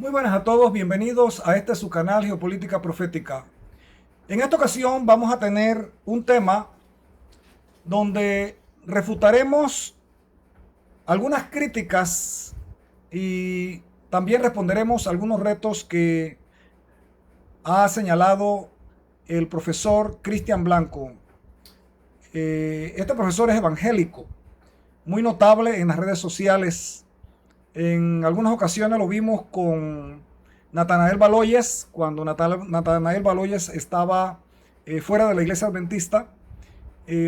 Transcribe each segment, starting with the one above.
Muy buenas a todos, bienvenidos a este su canal Geopolítica Profética. En esta ocasión vamos a tener un tema donde refutaremos algunas críticas y también responderemos algunos retos que ha señalado el profesor Cristian Blanco. Este profesor es evangélico, muy notable en las redes sociales. En algunas ocasiones lo vimos con Natanael Baloyes, cuando Natanael Baloyes estaba fuera de la iglesia adventista.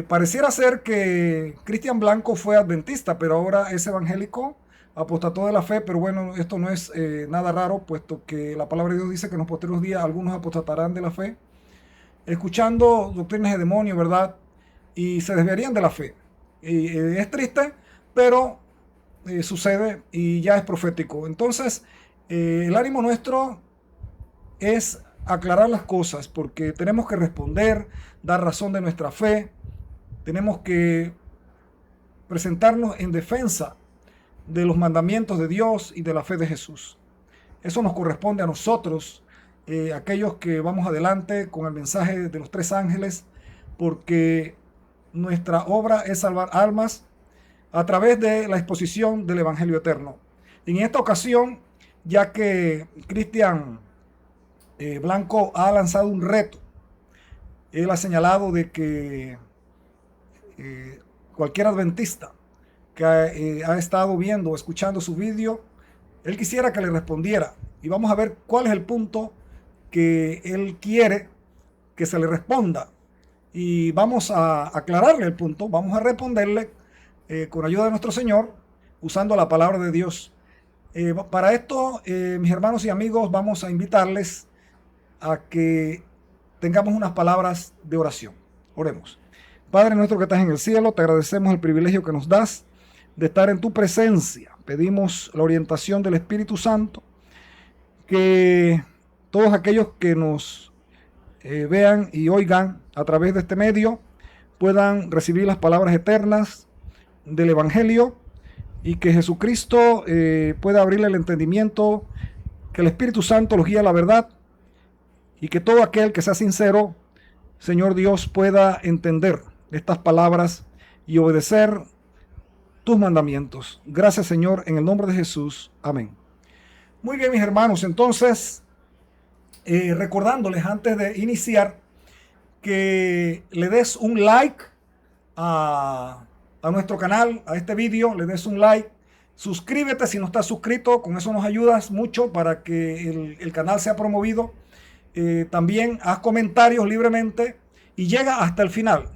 Pareciera ser que Cristian Blanco fue adventista, pero ahora es evangélico, apostató de la fe, pero bueno, esto no es nada raro, puesto que la palabra de Dios dice que en los posteriores días algunos apostatarán de la fe, escuchando doctrinas de demonio, ¿verdad? Y se desviarían de la fe. Es triste, pero sucede y ya es profético. Entonces, el ánimo nuestro es aclarar las cosas porque tenemos que responder, dar razón de nuestra fe, tenemos que presentarnos en defensa de los mandamientos de Dios y de la fe de Jesús. Eso nos corresponde a nosotros, aquellos que vamos adelante con el mensaje de los tres ángeles, porque nuestra obra es salvar almas a través de la exposición del Evangelio Eterno. En esta ocasión, ya que Cristian Blanco ha lanzado un reto, él ha señalado de que cualquier adventista que ha estado viendo o escuchando su vídeo, él quisiera que le respondiera. Y vamos a ver cuál es el punto que él quiere que se le responda. Y vamos a aclararle el punto, vamos a responderle con ayuda de nuestro Señor, usando la palabra de Dios. Para esto, mis hermanos y amigos, vamos a invitarles a que tengamos unas palabras de oración. Oremos. Padre nuestro que estás en el cielo, te agradecemos el privilegio que nos das de estar en tu presencia. Pedimos la orientación del Espíritu Santo, que todos aquellos que nos vean y oigan a través de este medio puedan recibir las palabras eternas del Evangelio y que Jesucristo pueda abrirle el entendimiento, que el Espíritu Santo los guíe a la verdad y que todo aquel que sea sincero, Señor Dios, pueda entender estas palabras y obedecer tus mandamientos. Gracias, Señor, en el nombre de Jesús. Amén. Muy bien, mis hermanos, entonces, recordándoles antes de iniciar que le des un like a nuestro canal, a este vídeo, le des un like, suscríbete si no estás suscrito, con eso nos ayudas mucho para que el canal sea promovido. También haz comentarios libremente y llega hasta el final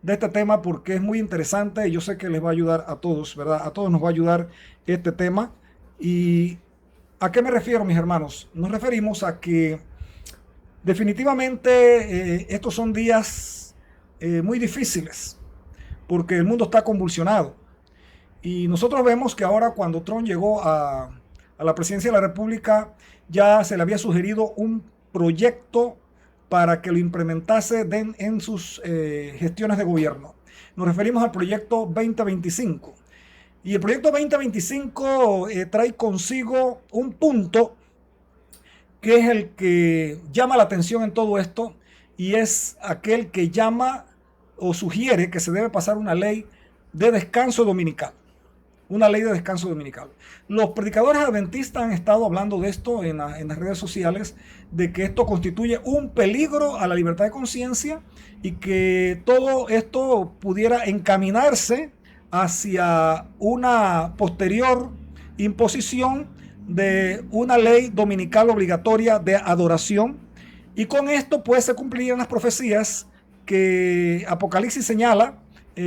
de este tema porque es muy interesante y yo sé que les va a ayudar a todos, ¿verdad? A todos nos va a ayudar este tema. ¿Y a qué me refiero, mis hermanos? Nos referimos a que definitivamente estos son días muy difíciles porque el mundo está convulsionado. Y nosotros vemos que ahora cuando Trump llegó a la presidencia de la República, ya se le había sugerido un proyecto para que lo implementase en sus gestiones de gobierno. Nos referimos al proyecto 2025. Y el proyecto 2025 trae consigo un punto que es el que llama la atención en todo esto, y es aquel que llama o sugiere que se debe pasar una ley de descanso dominical. Una ley de descanso dominical. Los predicadores adventistas han estado hablando de esto en las redes sociales, de que esto constituye un peligro a la libertad de conciencia y que todo esto pudiera encaminarse hacia una posterior imposición de una ley dominical obligatoria de adoración, y con esto pues se cumplirían las profecías que Apocalipsis señala,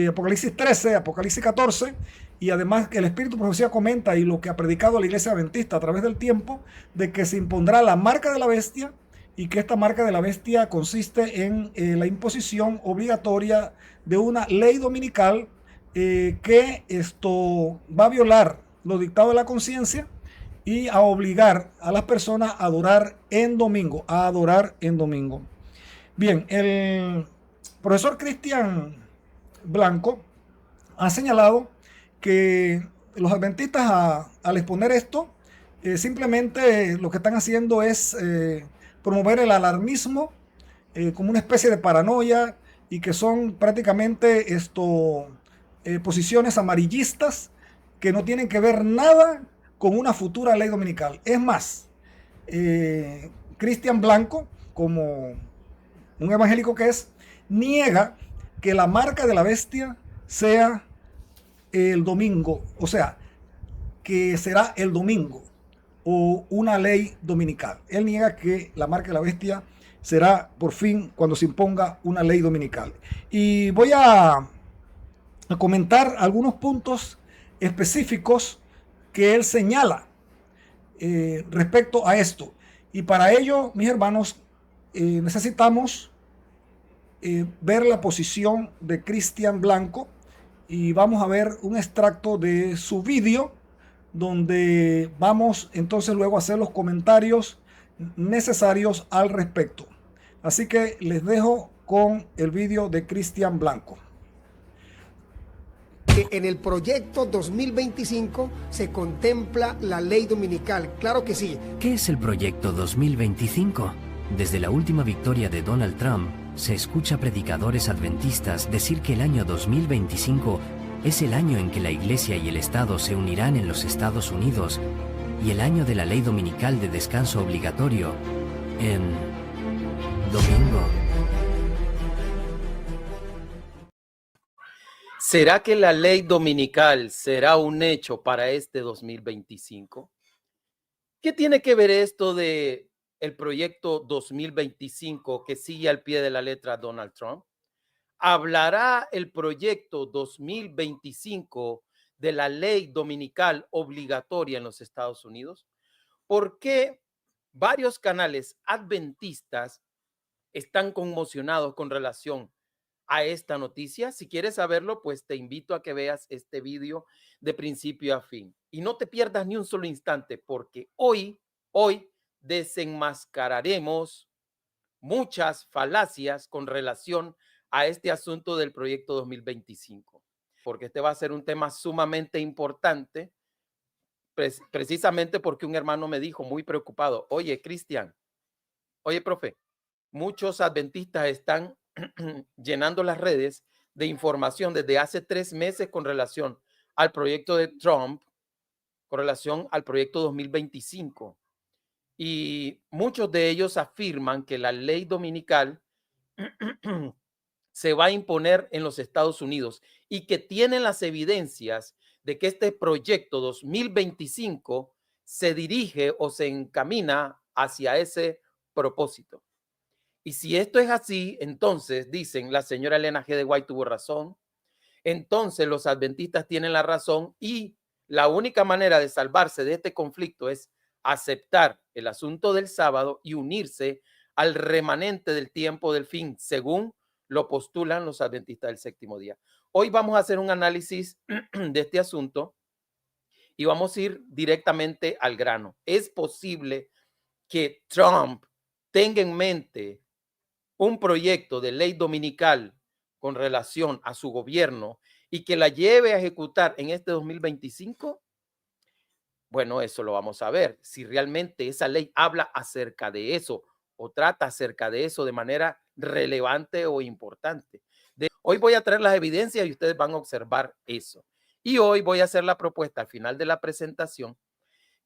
Apocalipsis 13, Apocalipsis 14, y además que el Espíritu de Profecía comenta y lo que ha predicado la Iglesia Adventista a través del tiempo, de que se impondrá la marca de la bestia y que esta marca de la bestia consiste en la imposición obligatoria de una ley dominical que esto va a violar los dictados de la conciencia y a obligar a las personas a adorar en domingo, Bien, el profesor Cristian Blanco ha señalado que los adventistas al exponer esto simplemente lo que están haciendo es promover el alarmismo como una especie de paranoia y que son prácticamente posiciones amarillistas que no tienen que ver nada con una futura ley dominical. Es más, Cristian Blanco, como un evangélico que es, niega que la marca de la bestia sea el domingo, o sea, que será el domingo o una ley dominical. Él niega que la marca de la bestia será por fin cuando se imponga una ley dominical. Y voy a comentar algunos puntos específicos que él señala respecto a esto. Y para ello, mis hermanos, necesitamos ver la posición de Cristian Blanco y vamos a ver un extracto de su vídeo donde vamos entonces luego a hacer los comentarios necesarios al respecto. Así que les dejo con el vídeo de Cristian Blanco. En el proyecto 2025 se contempla la ley dominical, claro que sí. ¿Qué es el proyecto 2025? Desde la última victoria de Donald Trump, se escucha a predicadores adventistas decir que el año 2025 es el año en que la Iglesia y el Estado se unirán en los Estados Unidos y el año de la ley dominical de descanso obligatorio en domingo. ¿Será que la ley dominical será un hecho para este 2025? ¿Qué tiene que ver esto de el proyecto 2025 que sigue al pie de la letra Donald Trump? ¿Hablará el proyecto 2025 de la ley dominical obligatoria en los Estados Unidos? ¿Por qué varios canales adventistas están conmocionados con relación a esta noticia? Si quieres saberlo, pues te invito a que veas este video de principio a fin. Y no te pierdas ni un solo instante, porque hoy desenmascararemos muchas falacias con relación a este asunto del proyecto 2025, porque este va a ser un tema sumamente importante, precisamente porque un hermano me dijo muy preocupado: oye, Cristian, oye, profe, muchos adventistas están llenando las redes de información desde hace 3 meses con relación al proyecto de Trump, con relación al proyecto 2025. Y muchos de ellos afirman que la ley dominical se va a imponer en los Estados Unidos y que tienen las evidencias de que este proyecto 2025 se dirige o se encamina hacia ese propósito. Y si esto es así, entonces dicen, la señora Elena G. de White tuvo razón, entonces los adventistas tienen la razón y la única manera de salvarse de este conflicto es aceptar el asunto del sábado y unirse al remanente del tiempo del fin, según lo postulan los adventistas del séptimo día. Hoy vamos a hacer un análisis de este asunto y vamos a ir directamente al grano. ¿Es posible que Trump tenga en mente un proyecto de ley dominical con relación a su gobierno y que la lleve a ejecutar en este 2025? Bueno, eso lo vamos a ver. Si realmente esa ley habla acerca de eso o trata acerca de eso de manera relevante o importante. Hoy voy a traer las evidencias y ustedes van a observar eso. Y hoy voy a hacer la propuesta al final de la presentación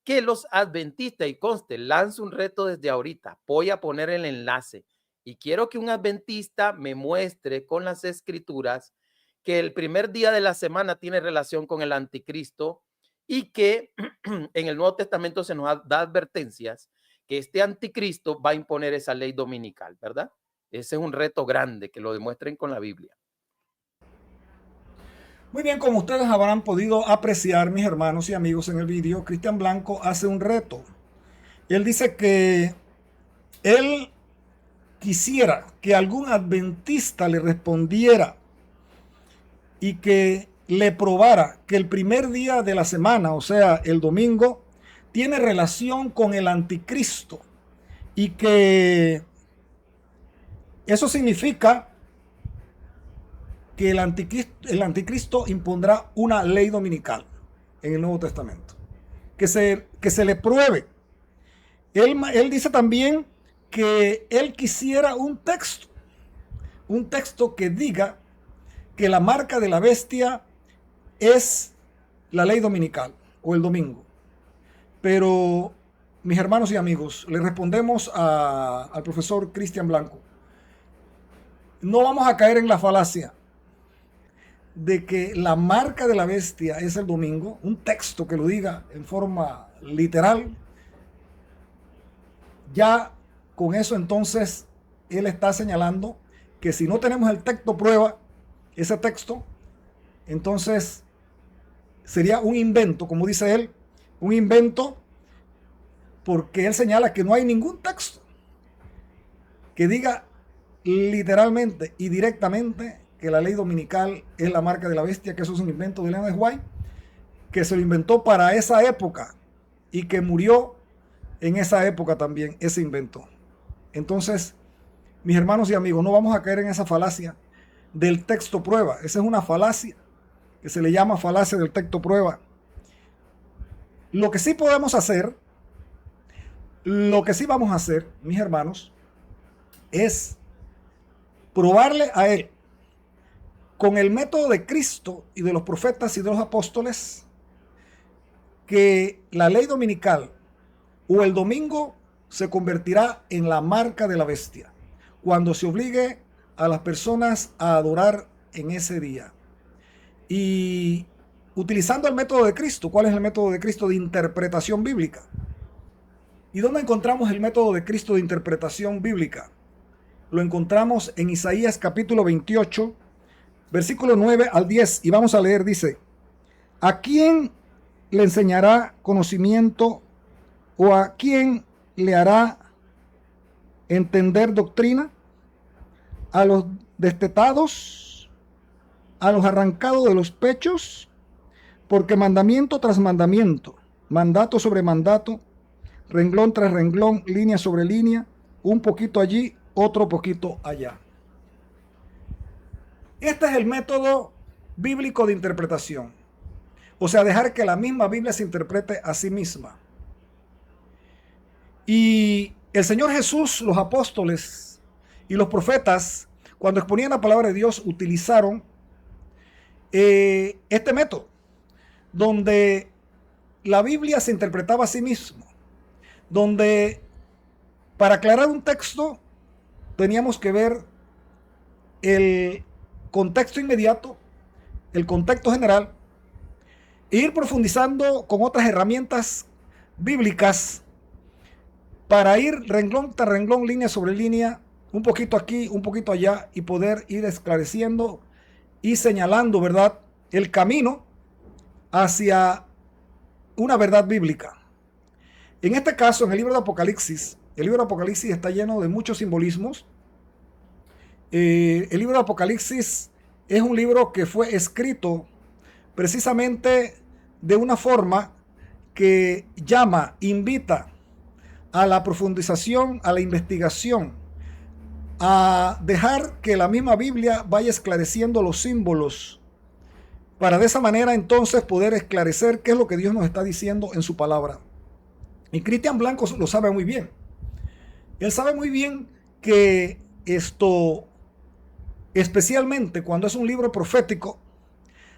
que los adventistas, y conste, lanzo un reto desde ahorita, voy a poner el enlace y quiero que un adventista me muestre con las escrituras que el primer día de la semana tiene relación con el anticristo y que en el Nuevo Testamento se nos da advertencias que este anticristo va a imponer esa ley dominical, ¿verdad? Ese es un reto grande, que lo demuestren con la Biblia. Muy bien, como ustedes habrán podido apreciar, mis hermanos y amigos, en el vídeo, Cristian Blanco hace un reto. Él dice que él quisiera que algún adventista le respondiera y que le probara que el primer día de la semana, o sea, el domingo, tiene relación con el anticristo y que eso significa que el anticristo impondrá una ley dominical en el Nuevo Testamento. que se le pruebe. Él dice también que él quisiera un texto que diga que la marca de la bestia es la ley dominical o el domingo. Pero, mis hermanos y amigos, le respondemos al profesor Cristian Blanco. No vamos a caer en la falacia de que la marca de la bestia es el domingo, un texto que lo diga en forma literal. Ya con eso entonces él está señalando que si no tenemos el texto prueba, ese texto, entonces sería un invento, como dice él, un invento, porque él señala que no hay ningún texto que diga literalmente y directamente que la ley dominical es la marca de la bestia, que eso es un invento de Ellen G. White, que se lo inventó para esa época y que murió en esa época también, ese invento. Entonces, mis hermanos y amigos, no vamos a caer en esa falacia del texto prueba. Esa es una falacia que se le llama falacia del texto prueba. Lo que sí podemos hacer, lo que sí vamos a hacer, mis hermanos, es probarle a él con el método de Cristo y de los profetas y de los apóstoles que la ley dominical o el domingo se convertirá en la marca de la bestia cuando se obligue a las personas a adorar en ese día. Y utilizando el método de Cristo. ¿Cuál es el método de Cristo de interpretación bíblica? ¿Y dónde encontramos el método de Cristo de interpretación bíblica? Lo encontramos en Isaías capítulo 28, versículo 9 al 10. Y vamos a leer, dice: ¿a quién le enseñará conocimiento o a quién le hará entender doctrina? A los destetados, a los arrancados de los pechos, porque mandamiento tras mandamiento, mandato sobre mandato, renglón tras renglón, línea sobre línea, un poquito allí, otro poquito allá. Este es el método bíblico de interpretación. O sea, dejar que la misma Biblia se interprete a sí misma. Y el Señor Jesús, los apóstoles y los profetas, cuando exponían la palabra de Dios, utilizaron este método, donde la Biblia se interpretaba a sí misma, donde para aclarar un texto teníamos que ver el contexto inmediato, el contexto general, e ir profundizando con otras herramientas bíblicas para ir renglón tras renglón, línea sobre línea, un poquito aquí, un poquito allá, y poder ir esclareciendo y señalando, ¿verdad?, el camino hacia una verdad bíblica. En este caso, en el libro de Apocalipsis, el libro de Apocalipsis está lleno de muchos simbolismos. El libro de Apocalipsis es un libro que fue escrito precisamente de una forma que llama, invita a la profundización, a la investigación, a dejar que la misma Biblia vaya esclareciendo los símbolos, para de esa manera entonces poder esclarecer qué es lo que Dios nos está diciendo en su palabra. Y Cristian Blanco lo sabe muy bien. Él sabe muy bien que esto, especialmente cuando es un libro profético,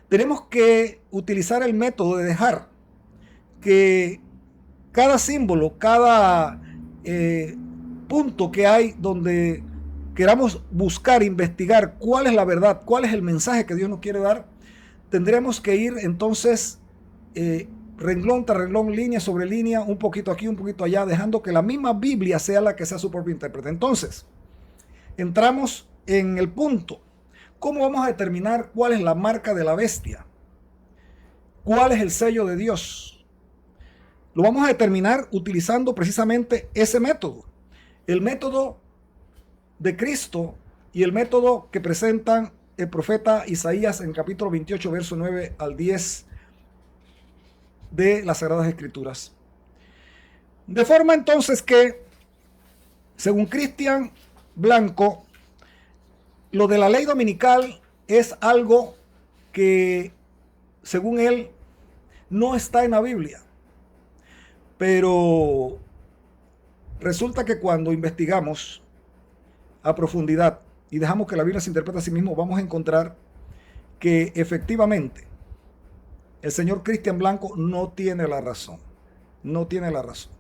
tenemos que utilizar el método de dejar que cada símbolo, cada punto que hay donde queramos buscar, investigar cuál es la verdad, cuál es el mensaje que Dios nos quiere dar, tendremos que ir entonces renglón tras renglón, línea sobre línea, un poquito aquí, un poquito allá, dejando que la misma Biblia sea la que sea su propio intérprete. Entonces, entramos en el punto. ¿Cómo vamos a determinar cuál es la marca de la bestia? ¿Cuál es el sello de Dios? Lo vamos a determinar utilizando precisamente ese método. El método de Cristo y el método que presentan el profeta Isaías en capítulo 28, verso 9 al 10 de las Sagradas Escrituras. De forma entonces que, según Cristian Blanco, lo de la ley dominical es algo que, según él, no está en la Biblia. Pero resulta que cuando investigamos a profundidad y dejamos que la Biblia se interprete a sí mismo, vamos a encontrar que efectivamente el señor Cristian Blanco no tiene la razón. No tiene la razón.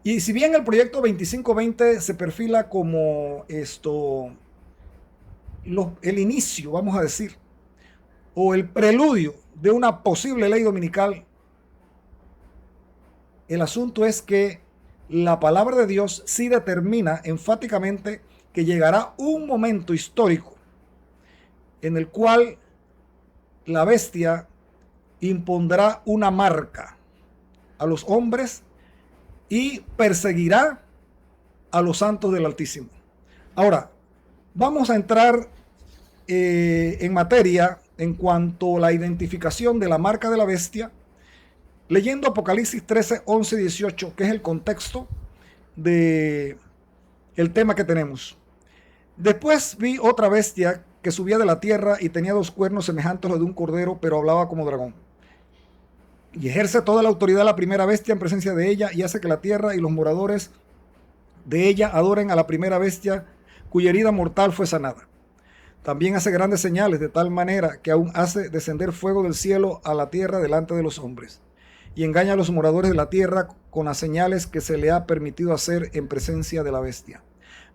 Y si bien el proyecto 2520 se perfila como el inicio, vamos a decir, o el preludio de una posible ley dominical, el asunto es que la palabra de Dios sí determina enfáticamente que llegará un momento histórico en el cual la bestia impondrá una marca a los hombres y perseguirá a los santos del Altísimo. Ahora, vamos a entrar en materia en cuanto a la identificación de la marca de la bestia, leyendo Apocalipsis 13, 11 y 18, que es el contexto del tema que tenemos. Después vi otra bestia que subía de la tierra y tenía 2 cuernos semejantes a los de un cordero, pero hablaba como dragón. Y ejerce toda la autoridad de la primera bestia en presencia de ella y hace que la tierra y los moradores de ella adoren a la primera bestia cuya herida mortal fue sanada. También hace grandes señales de tal manera que aún hace descender fuego del cielo a la tierra delante de los hombres y engaña a los moradores de la tierra con las señales que se le ha permitido hacer en presencia de la bestia,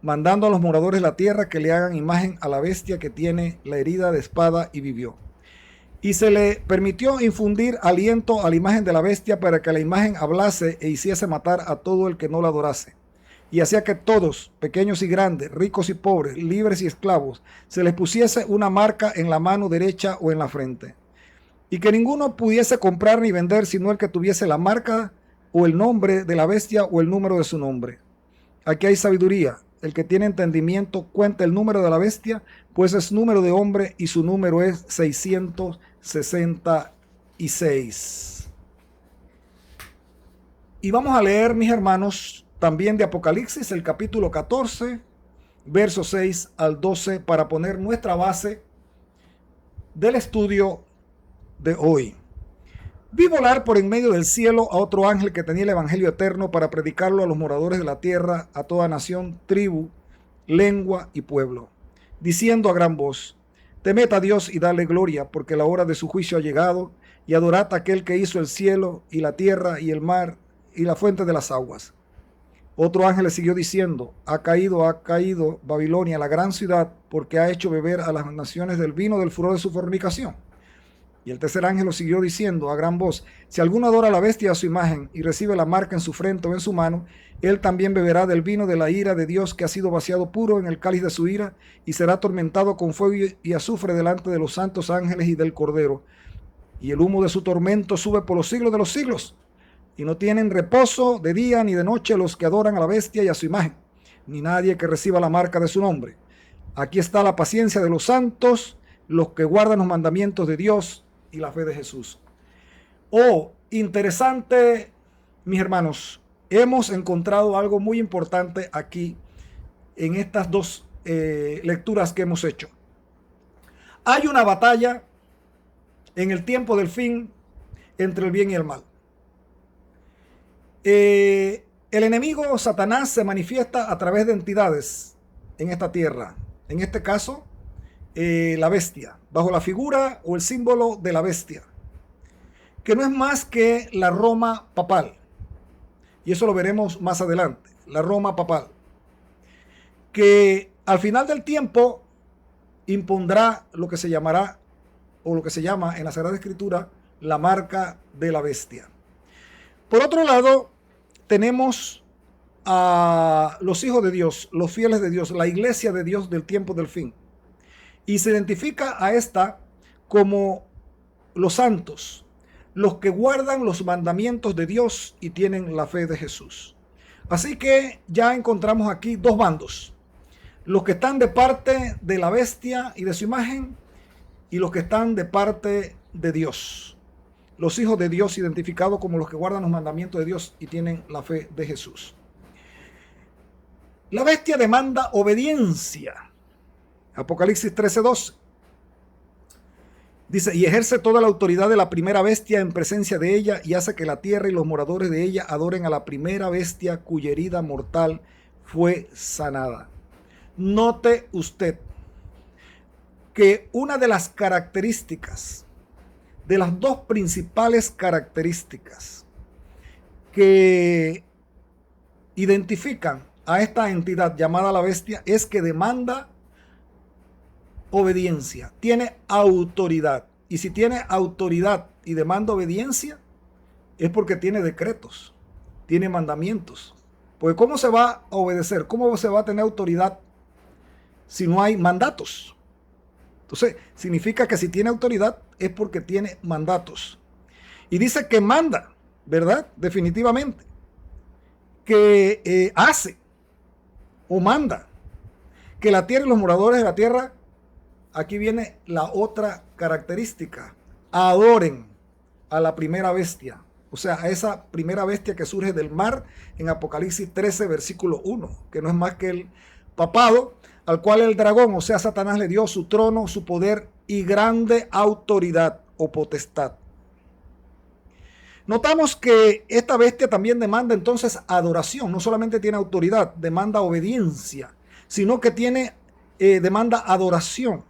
mandando a los moradores de la tierra que le hagan imagen a la bestia que tiene la herida de espada y vivió. Y se le permitió infundir aliento a la imagen de la bestia para que la imagen hablase e hiciese matar a todo el que no la adorase. Y hacía que todos, pequeños y grandes, ricos y pobres, libres y esclavos, se les pusiese una marca en la mano derecha o en la frente. Y que ninguno pudiese comprar ni vender sino el que tuviese la marca o el nombre de la bestia o el número de su nombre. Aquí hay sabiduría. El que tiene entendimiento cuenta el número de la bestia, pues es número de hombre y su número es 666. Y vamos a leer, mis hermanos, también de Apocalipsis, el capítulo 14, versos 6 al 12, para poner nuestra base del estudio de hoy. Vi volar por en medio del cielo a otro ángel que tenía el evangelio eterno para predicarlo a los moradores de la tierra, a toda nación, tribu, lengua y pueblo, diciendo a gran voz: temed a Dios y dale gloria, porque la hora de su juicio ha llegado, y adorad a aquel que hizo el cielo y la tierra y el mar y la fuente de las aguas. Otro ángel le siguió diciendo: ha caído Babilonia, la gran ciudad, porque ha hecho beber a las naciones del vino del furor de su fornicación. Y el tercer ángel lo siguió diciendo a gran voz: si alguno adora a la bestia a su imagen y recibe la marca en su frente o en su mano, él también beberá del vino de la ira de Dios que ha sido vaciado puro en el cáliz de su ira, y será atormentado con fuego y azufre delante de los santos ángeles y del Cordero. Y el humo de su tormento sube por los siglos de los siglos. Y no tienen reposo de día ni de noche los que adoran a la bestia y a su imagen, ni nadie que reciba la marca de su nombre. Aquí está la paciencia de los santos, los que guardan los mandamientos de Dios y la fe de Jesús. Oh, interesante, mis hermanos. Hemos encontrado algo muy importante aquí en estas dos lecturas que hemos hecho. Hay una batalla en el tiempo del fin entre el bien y el mal. El enemigo Satanás se manifiesta a través de entidades en esta tierra. En este caso, la bestia, bajo la figura o el símbolo de la bestia, que no es más que la Roma papal. Y eso lo veremos más adelante, la Roma papal, que al final del tiempo impondrá lo que se llamará, o lo que se llama en la Sagrada Escritura, la marca de la bestia. Por otro lado, tenemos a los hijos de Dios, los fieles de Dios, la iglesia de Dios del tiempo del fin. Y se identifica a esta como los santos, los que guardan los mandamientos de Dios y tienen la fe de Jesús. Así que ya encontramos aquí dos bandos: los que están de parte de la bestia y de su imagen, y los que están de parte de Dios. Los hijos de Dios identificados como los que guardan los mandamientos de Dios y tienen la fe de Jesús. La bestia demanda obediencia. Apocalipsis 13:12. Dice, y ejerce toda la autoridad de la primera bestia en presencia de ella y hace que la tierra y los moradores de ella adoren a la primera bestia cuya herida mortal fue sanada. Note usted que una de las características, de las dos principales características que identifican a esta entidad llamada la bestia es que demanda obediencia, tiene autoridad. Y si tiene autoridad y demanda obediencia, es porque tiene decretos, tiene mandamientos. Porque ¿cómo se va a obedecer? ¿Cómo se va a tener autoridad si no hay mandatos? Entonces, significa que si tiene autoridad es porque tiene mandatos. Y dice que manda, ¿verdad? Definitivamente. Que hace o manda que la tierra y los moradores de la tierra, aquí viene la otra característica, adoren a la primera bestia, o sea, a esa primera bestia que surge del mar en Apocalipsis 13, versículo 1, que no es más que el papado, al cual el dragón, o sea, Satanás, le dio su trono, su poder y grande autoridad o potestad. Notamos que esta bestia también demanda entonces adoración, no solamente tiene autoridad, demanda obediencia, sino que tiene demanda adoración.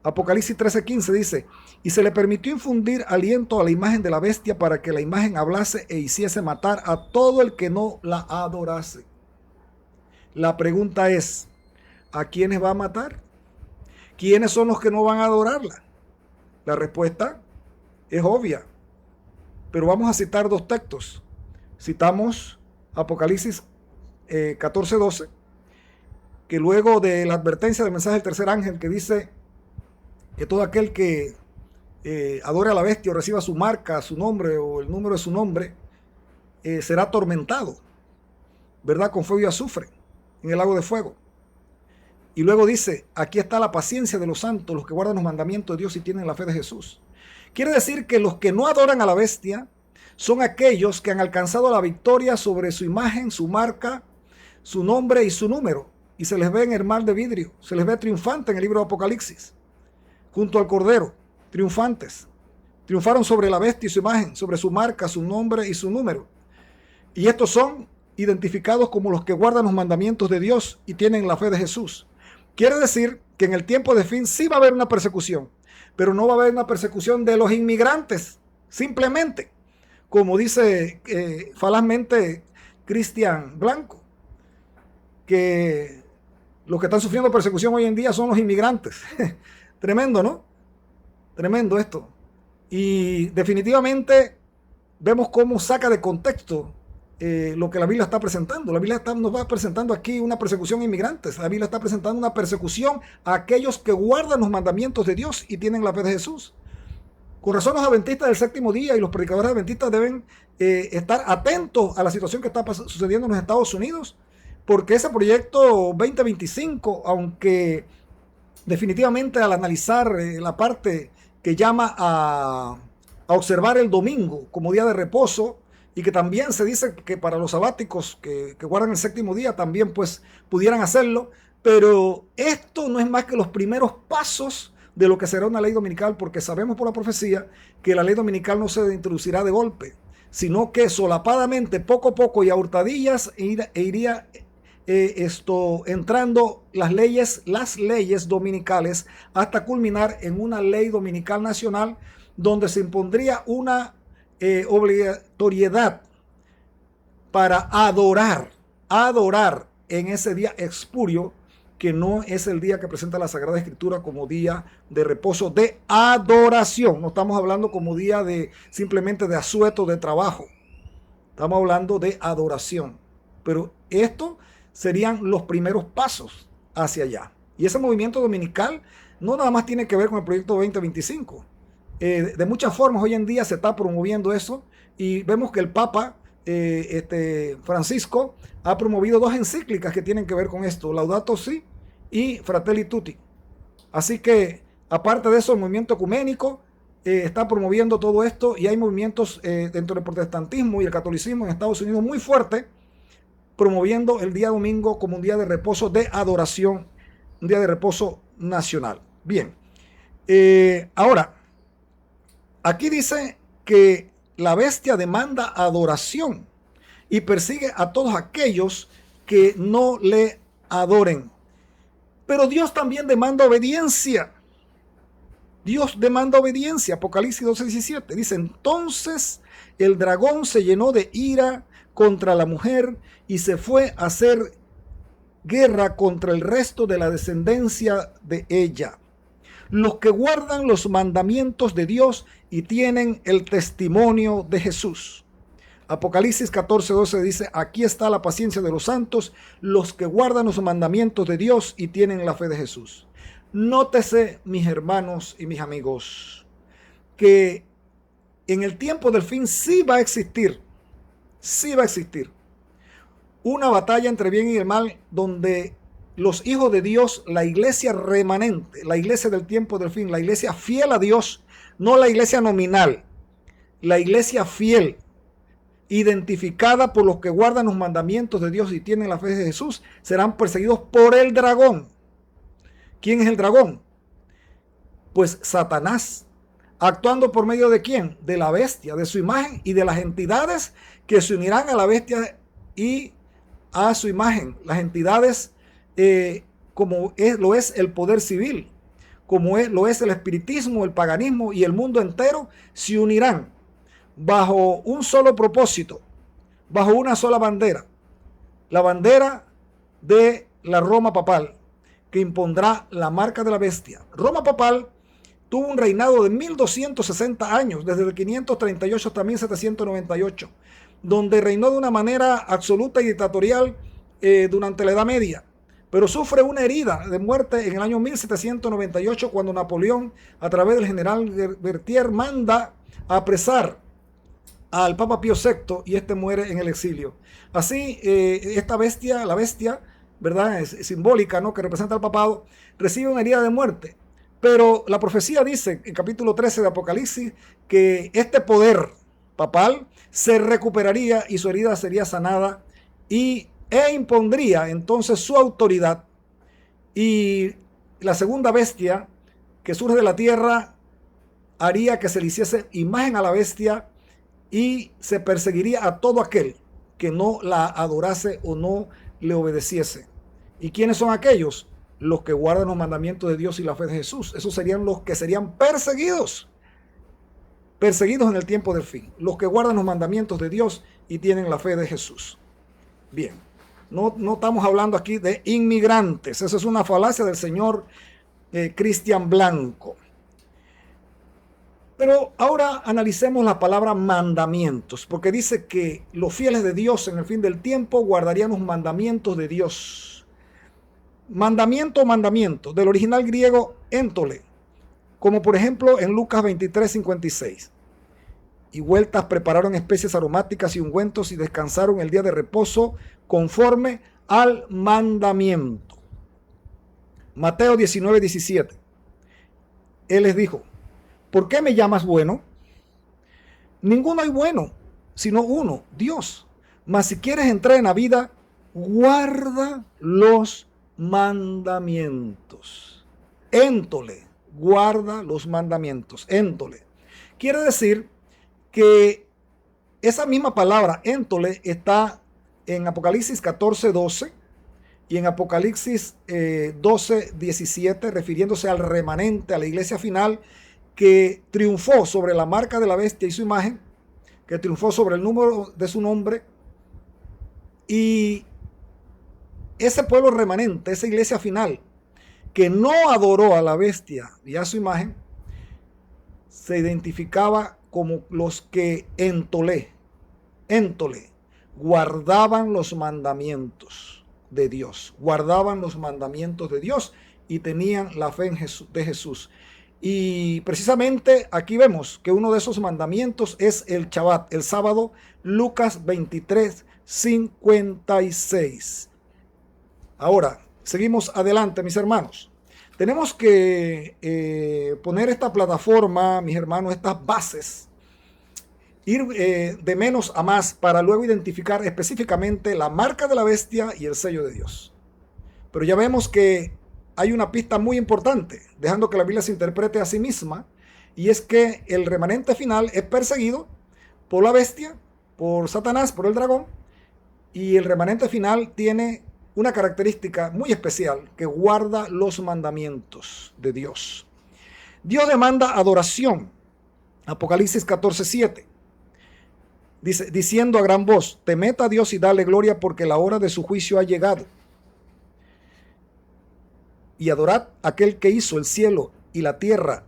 Apocalipsis 13:15 dice, y se le permitió infundir aliento a la imagen de la bestia para que la imagen hablase e hiciese matar a todo el que no la adorase. La pregunta es, ¿a quiénes va a matar? ¿Quiénes son los que no van a adorarla? La respuesta es obvia, pero vamos a citar dos textos. Citamos Apocalipsis 14:12, que luego de la advertencia del mensaje del tercer ángel que dice que todo aquel que adore a la bestia o reciba su marca, su nombre o el número de su nombre, será atormentado, ¿verdad? Con fuego y azufre en el lago de fuego. Y luego dice, aquí está la paciencia de los santos, los que guardan los mandamientos de Dios y tienen la fe de Jesús. Quiere decir que los que no adoran a la bestia son aquellos que han alcanzado la victoria sobre su imagen, su marca, su nombre y su número. Y se les ve en el mar de vidrio, se les ve triunfante en el libro de Apocalipsis, junto al Cordero, triunfantes. Triunfaron sobre la bestia y su imagen, sobre su marca, su nombre y su número. Y estos son identificados como los que guardan los mandamientos de Dios y tienen la fe de Jesús. Quiere decir que en el tiempo de fin sí va a haber una persecución, pero no va a haber una persecución de los inmigrantes, simplemente, como dice falazmente Cristian Blanco, que los que están sufriendo persecución hoy en día son los inmigrantes. Tremendo, ¿no? Tremendo esto. Y definitivamente vemos cómo saca de contexto lo que la Biblia está presentando. La Biblia nos va presentando aquí una persecución a inmigrantes. La Biblia está presentando una persecución a aquellos que guardan los mandamientos de Dios y tienen la fe de Jesús. Con razón, los adventistas del séptimo día y los predicadores adventistas deben estar atentos a la situación que está sucediendo en los Estados Unidos, porque ese proyecto 2025, aunque definitivamente al analizar la parte que llama a observar el domingo como día de reposo, y que también se dice que para los sabáticos que guardan el séptimo día también pues pudieran hacerlo, pero esto no es más que los primeros pasos de lo que será una ley dominical, porque sabemos por la profecía que la ley dominical no se introducirá de golpe, sino que solapadamente, poco a poco y a hurtadillas iría entrando las leyes dominicales hasta culminar en una ley dominical nacional donde se impondría una obligatoriedad para adorar en ese día expurio, que no es el día que presenta la Sagrada Escritura como día de reposo de adoración. No estamos hablando como día de simplemente de asueto de trabajo. Estamos hablando de adoración. Pero esto serían los primeros pasos hacia allá. Y ese movimiento dominical no nada más tiene que ver con el proyecto 2025. De muchas formas hoy en día se está promoviendo eso, y vemos que el Papa Francisco ha promovido dos encíclicas que tienen que ver con esto, Laudato Si y Fratelli Tutti. Así que aparte de eso, el movimiento ecuménico está promoviendo todo esto, y hay movimientos dentro del protestantismo y el catolicismo en Estados Unidos muy fuertes, promoviendo el día domingo como un día de reposo de adoración, un día de reposo nacional. Bien, ahora, Aquí dice que la bestia demanda adoración y persigue a todos aquellos que no le adoren. Pero Dios también demanda obediencia. Dios demanda obediencia. Apocalipsis 12:17 dice: entonces el dragón se llenó de ira contra la mujer y se fue a hacer guerra contra el resto de la descendencia de ella, los que guardan los mandamientos de Dios y tienen el testimonio de Jesús. Apocalipsis 14:12 dice: aquí está la paciencia de los santos, los que guardan los mandamientos de Dios y tienen la fe de Jesús. Nótese, mis hermanos y mis amigos, que en el tiempo del fin sí va a existir una batalla entre bien y el mal, donde los hijos de Dios, la iglesia remanente, la iglesia del tiempo del fin, la iglesia fiel a Dios, no la iglesia nominal, la iglesia fiel, identificada por los que guardan los mandamientos de Dios y tienen la fe de Jesús, serán perseguidos por el dragón. ¿Quién es el dragón? Pues Satanás, actuando por medio de ¿quién? De la bestia, de su imagen y de las entidades que se unirán a la bestia y a su imagen. Las entidades lo es el poder civil, lo es el espiritismo, el paganismo y el mundo entero, se unirán bajo un solo propósito, bajo una sola bandera, la bandera de la Roma papal, que impondrá la marca de la bestia. Roma papal tuvo un reinado de 1260 años, desde el 538 hasta 1798, donde reinó de una manera absoluta y dictatorial durante la Edad Media, pero sufre una herida de muerte en el año 1798, cuando Napoleón, a través del general Berthier, manda a apresar al Papa Pío VI y este muere en el exilio. Así, esta bestia, la bestia, ¿verdad?, es simbólica, ¿no?, que representa al papado, recibe una herida de muerte. Pero la profecía dice en capítulo 13 de Apocalipsis que este poder papal se recuperaría y su herida sería sanada e impondría entonces su autoridad, y la segunda bestia que surge de la tierra haría que se le hiciese imagen a la bestia y se perseguiría a todo aquel que no la adorase o no le obedeciese. ¿Y quiénes son aquellos? Los que guardan los mandamientos de Dios y la fe de Jesús. Esos serían los que serían perseguidos en el tiempo del fin. Los que guardan los mandamientos de Dios y tienen la fe de Jesús. Bien, no estamos hablando aquí de inmigrantes. Esa es una falacia del señor Cristian Blanco. Pero ahora analicemos la palabra mandamientos, porque dice que los fieles de Dios en el fin del tiempo guardarían los mandamientos de Dios. Mandamiento, del original griego éntole, como por ejemplo en Lucas 23:56. Y vueltas prepararon especies aromáticas y ungüentos y descansaron el día de reposo conforme al mandamiento. Mateo 19:17. Él les dijo: ¿por qué me llamas bueno? Ninguno hay bueno, sino uno, Dios. Mas si quieres entrar en la vida, guarda los mandamientos. Éntole, guarda los mandamientos. Éntole. Quiere decir que esa misma palabra, éntole, está en Apocalipsis 14:12 y en Apocalipsis 12:17, refiriéndose al remanente, a la iglesia final, que triunfó sobre la marca de la bestia y su imagen, que triunfó sobre el número de su nombre. Y ese pueblo remanente, esa iglesia final, que no adoró a la bestia y a su imagen, se identificaba como los que éntole, guardaban los mandamientos de Dios, y tenían la fe de Jesús. Y precisamente aquí vemos que uno de esos mandamientos es el Shabbat, el sábado, Lucas 23:56. Ahora, seguimos adelante, mis hermanos. Tenemos que poner esta plataforma, mis hermanos, estas bases, ir de menos a más para luego identificar específicamente la marca de la bestia y el sello de Dios. Pero ya vemos que hay una pista muy importante, dejando que la Biblia se interprete a sí misma, y es que el remanente final es perseguido por la bestia, por Satanás, por el dragón, y el remanente final tiene una característica muy especial, que guarda los mandamientos de Dios. Dios demanda adoración. Apocalipsis 14:7. Dice, diciendo a gran voz, temed a Dios y dale gloria, porque la hora de su juicio ha llegado. Y adorad a aquel que hizo el cielo y la tierra,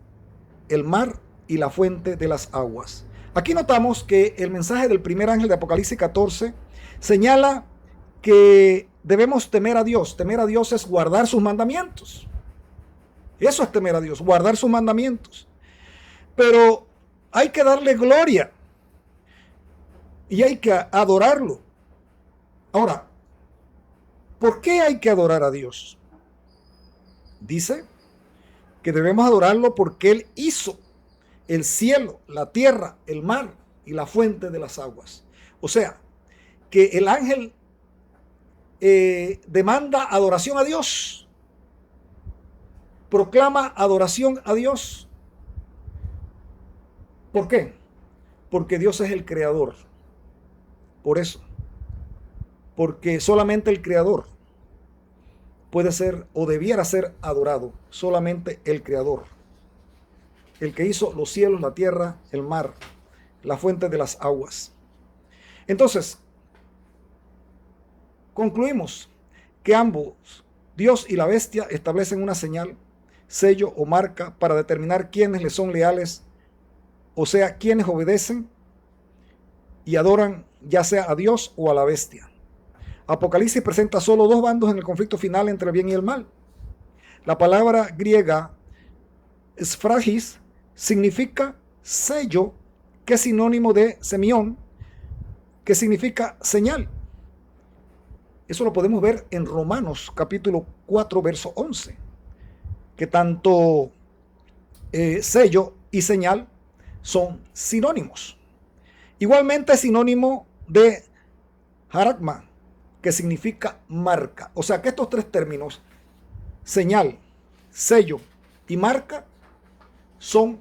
el mar y la fuente de las aguas. Aquí notamos que el mensaje del primer ángel de Apocalipsis 14 señala que debemos temer a Dios. Temer a Dios es guardar sus mandamientos. Eso es temer a Dios, guardar sus mandamientos. Pero hay que darle gloria y hay que adorarlo. Ahora, ¿por qué hay que adorar a Dios? Dice que debemos adorarlo porque Él hizo el cielo, la tierra, el mar y la fuente de las aguas. O sea, que el ángel demanda adoración a Dios, proclama adoración a Dios. ¿Por qué? Porque Dios es el creador. Por eso. Porque solamente el creador puede ser o debiera ser adorado. Solamente el creador. El que hizo los cielos, la tierra, el mar, la fuente de las aguas. Entonces, concluimos que ambos, Dios y la bestia, establecen una señal, sello o marca para determinar quiénes le son leales, o sea, quienes obedecen y adoran ya sea a Dios o a la bestia. Apocalipsis presenta solo dos bandos en el conflicto final entre el bien y el mal. La palabra griega sfragis significa sello, que es sinónimo de semión, que significa señal. Eso lo podemos ver en Romanos capítulo 4, verso 11, que tanto sello y señal son sinónimos. Igualmente es sinónimo de haragma, que significa marca. O sea que estos tres términos, señal, sello y marca, son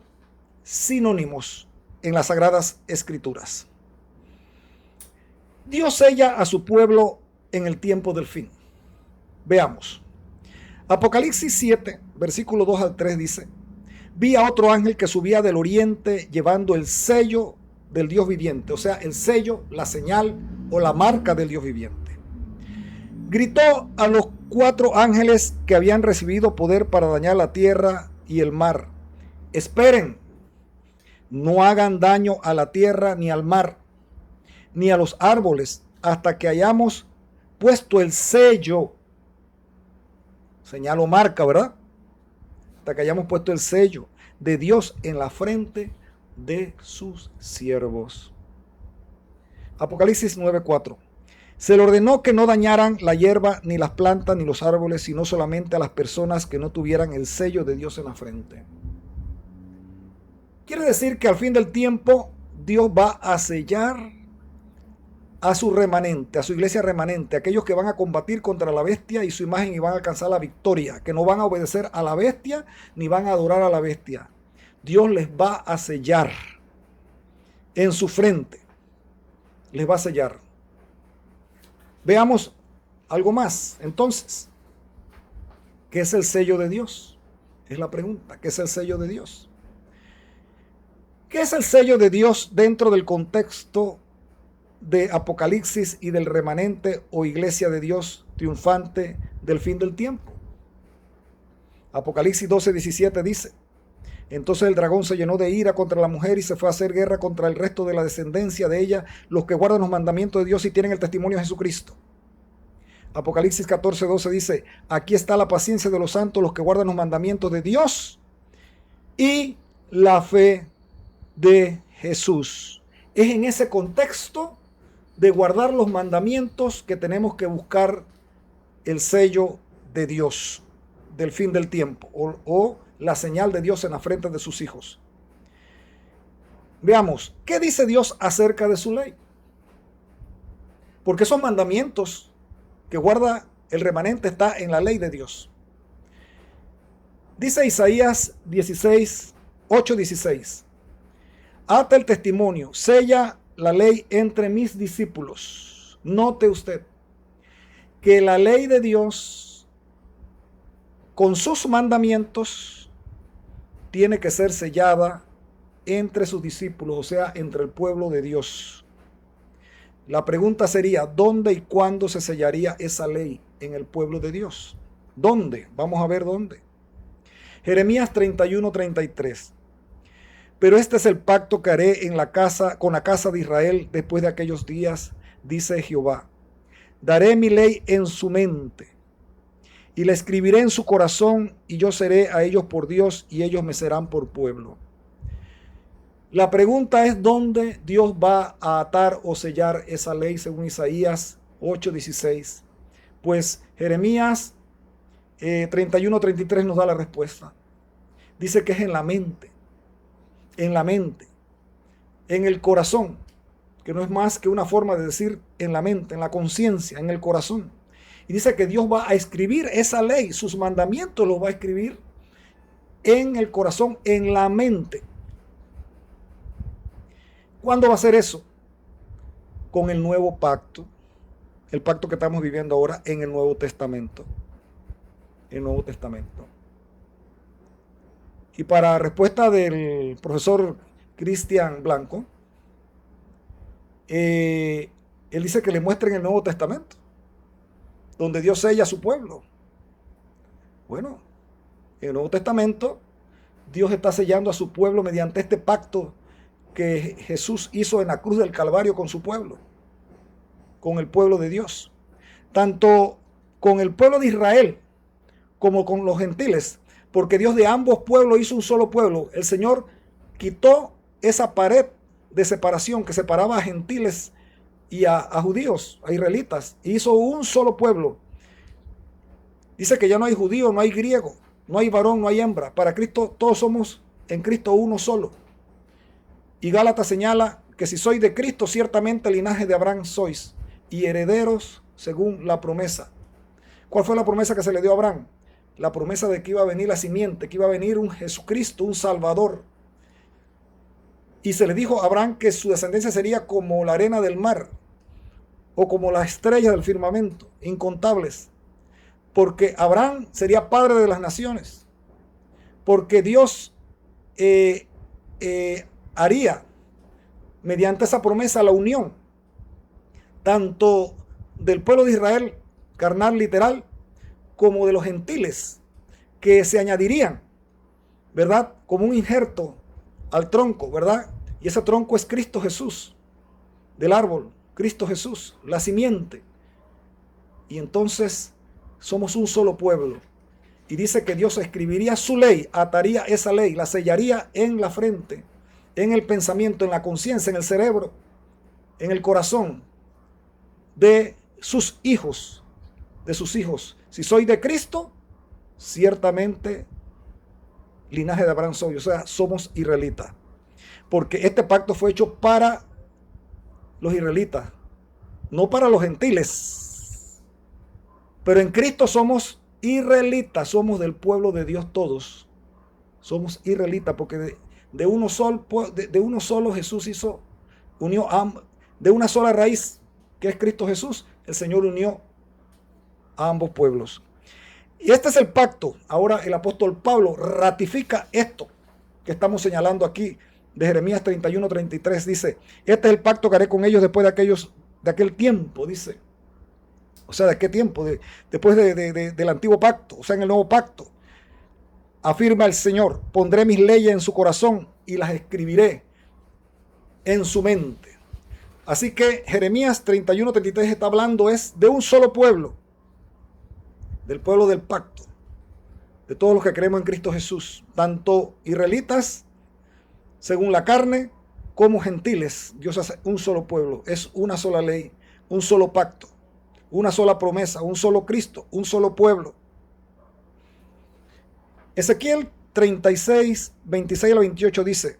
sinónimos en las Sagradas Escrituras. Dios sella a su pueblo en el tiempo del fin. Veamos. Apocalipsis 7, versículo 2 al 3 dice: vi a otro ángel que subía del oriente llevando el sello del Dios viviente, o sea, el sello, la señal o la marca del Dios viviente. Gritó a los 4 ángeles que habían recibido poder para dañar la tierra y el mar: esperen, no hagan daño a la tierra ni al mar, ni a los árboles, hasta que hayamos puesto el sello, señal o marca, ¿verdad? Hasta que hayamos puesto el sello de Dios en la frente de sus siervos. Apocalipsis 9:4. Se le ordenó que no dañaran la hierba, ni las plantas, ni los árboles, sino solamente a las personas que no tuvieran el sello de Dios en la frente. Quiere decir que al fin del tiempo Dios va a sellar a su remanente, a su iglesia remanente, aquellos que van a combatir contra la bestia y su imagen y van a alcanzar la victoria, que no van a obedecer a la bestia ni van a adorar a la bestia. Dios les va a sellar en su frente, les va a sellar. Veamos algo más. Entonces, ¿qué es el sello de Dios? Es la pregunta. ¿Qué es el sello de Dios? ¿Qué es el sello de Dios dentro del contexto de Apocalipsis y del remanente o iglesia de Dios triunfante del fin del tiempo? Apocalipsis 12:17 dice: entonces el dragón se llenó de ira contra la mujer y se fue a hacer guerra contra el resto de la descendencia de ella, los que guardan los mandamientos de Dios y tienen el testimonio de Jesucristo. Apocalipsis 14:12 dice: aquí está la paciencia de los santos, los que guardan los mandamientos de Dios y la fe de Jesús. Es en ese contexto de guardar los mandamientos que tenemos que buscar el sello de Dios del fin del tiempo o la señal de Dios en la frente de sus hijos. Veamos, ¿qué dice Dios acerca de su ley? Porque esos mandamientos que guarda el remanente está en la ley de Dios. Dice Isaías 16:8: 8:16. Ata el testimonio, sella la ley entre mis discípulos. Note usted que la ley de Dios con sus mandamientos tiene que ser sellada entre sus discípulos, o sea, entre el pueblo de Dios. La pregunta sería, ¿dónde y cuándo se sellaría esa ley en el pueblo de Dios? ¿Dónde? Vamos a ver dónde. Jeremías 31:33. Pero este es el pacto que haré con la casa de Israel después de aquellos días, dice Jehová. Daré mi ley en su mente y la escribiré en su corazón, y yo seré a ellos por Dios y ellos me serán por pueblo. La pregunta es dónde Dios va a atar o sellar esa ley según Isaías 8:16. Pues Jeremías 31:33 nos da la respuesta. Dice que es en la mente, en el corazón, que no es más que una forma de decir en la mente, en la conciencia, en el corazón. Y dice que Dios va a escribir esa ley, sus mandamientos los va a escribir en el corazón, en la mente. ¿Cuándo va a ser eso? Con el nuevo pacto, el pacto que estamos viviendo ahora en el Nuevo Testamento. El Nuevo Testamento. Y para respuesta del profesor Cristian Blanco, él dice que le muestren el Nuevo Testamento, donde Dios sella a su pueblo. Bueno, en el Nuevo Testamento, Dios está sellando a su pueblo mediante este pacto que Jesús hizo en la cruz del Calvario con su pueblo, con el pueblo de Dios. Tanto con el pueblo de Israel como con los gentiles, porque Dios de ambos pueblos hizo un solo pueblo. El Señor quitó esa pared de separación que separaba a gentiles y a judíos, a israelitas, y hizo un solo pueblo. Dice que ya no hay judío, no hay griego, no hay varón, no hay hembra. Para Cristo todos somos en Cristo uno solo. Y Gálatas señala que si sois de Cristo, ciertamente el linaje de Abraham sois, y herederos según la promesa. ¿Cuál fue la promesa que se le dio a Abraham? La promesa de que iba a venir la simiente, que iba a venir un Jesucristo, un Salvador. Y se le dijo a Abraham que su descendencia sería como la arena del mar, o como las estrellas del firmamento, incontables. Porque Abraham sería padre de las naciones. Porque Dios haría mediante esa promesa la unión tanto del pueblo de Israel carnal literal como de los gentiles que se añadirían, ¿verdad? Como un injerto al tronco, ¿verdad? Y ese tronco es Cristo Jesús, del árbol, Cristo Jesús, la simiente. Y entonces somos un solo pueblo. Y dice que Dios escribiría su ley, ataría esa ley, la sellaría en la frente, en el pensamiento, en la conciencia, en el cerebro, en el corazón de sus hijos, Si soy de Cristo, ciertamente linaje de Abraham soy, o sea, somos israelitas. Porque este pacto fue hecho para los israelitas, no para los gentiles. Pero en Cristo somos israelitas, somos del pueblo de Dios todos. Somos israelitas porque de uno solo Jesús unió de una sola raíz, que es Cristo Jesús, el Señor unió a ambos pueblos. Y este es el pacto. Ahora el apóstol Pablo ratifica esto que estamos señalando aquí de Jeremías 31:33. Dice, este es el pacto que haré con ellos después de aquel tiempo, dice. O sea, ¿de qué tiempo? Después del antiguo pacto, o sea, en el nuevo pacto. Afirma el Señor, pondré mis leyes en su corazón y las escribiré en su mente. Así que Jeremías 31:33 está hablando es de un solo pueblo, del pueblo del pacto, de todos los que creemos en Cristo Jesús, tanto israelitas según la carne como gentiles. Dios hace un solo pueblo, es una sola ley, un solo pacto, una sola promesa, un solo Cristo, un solo pueblo. Ezequiel 36, 26 al 28 dice,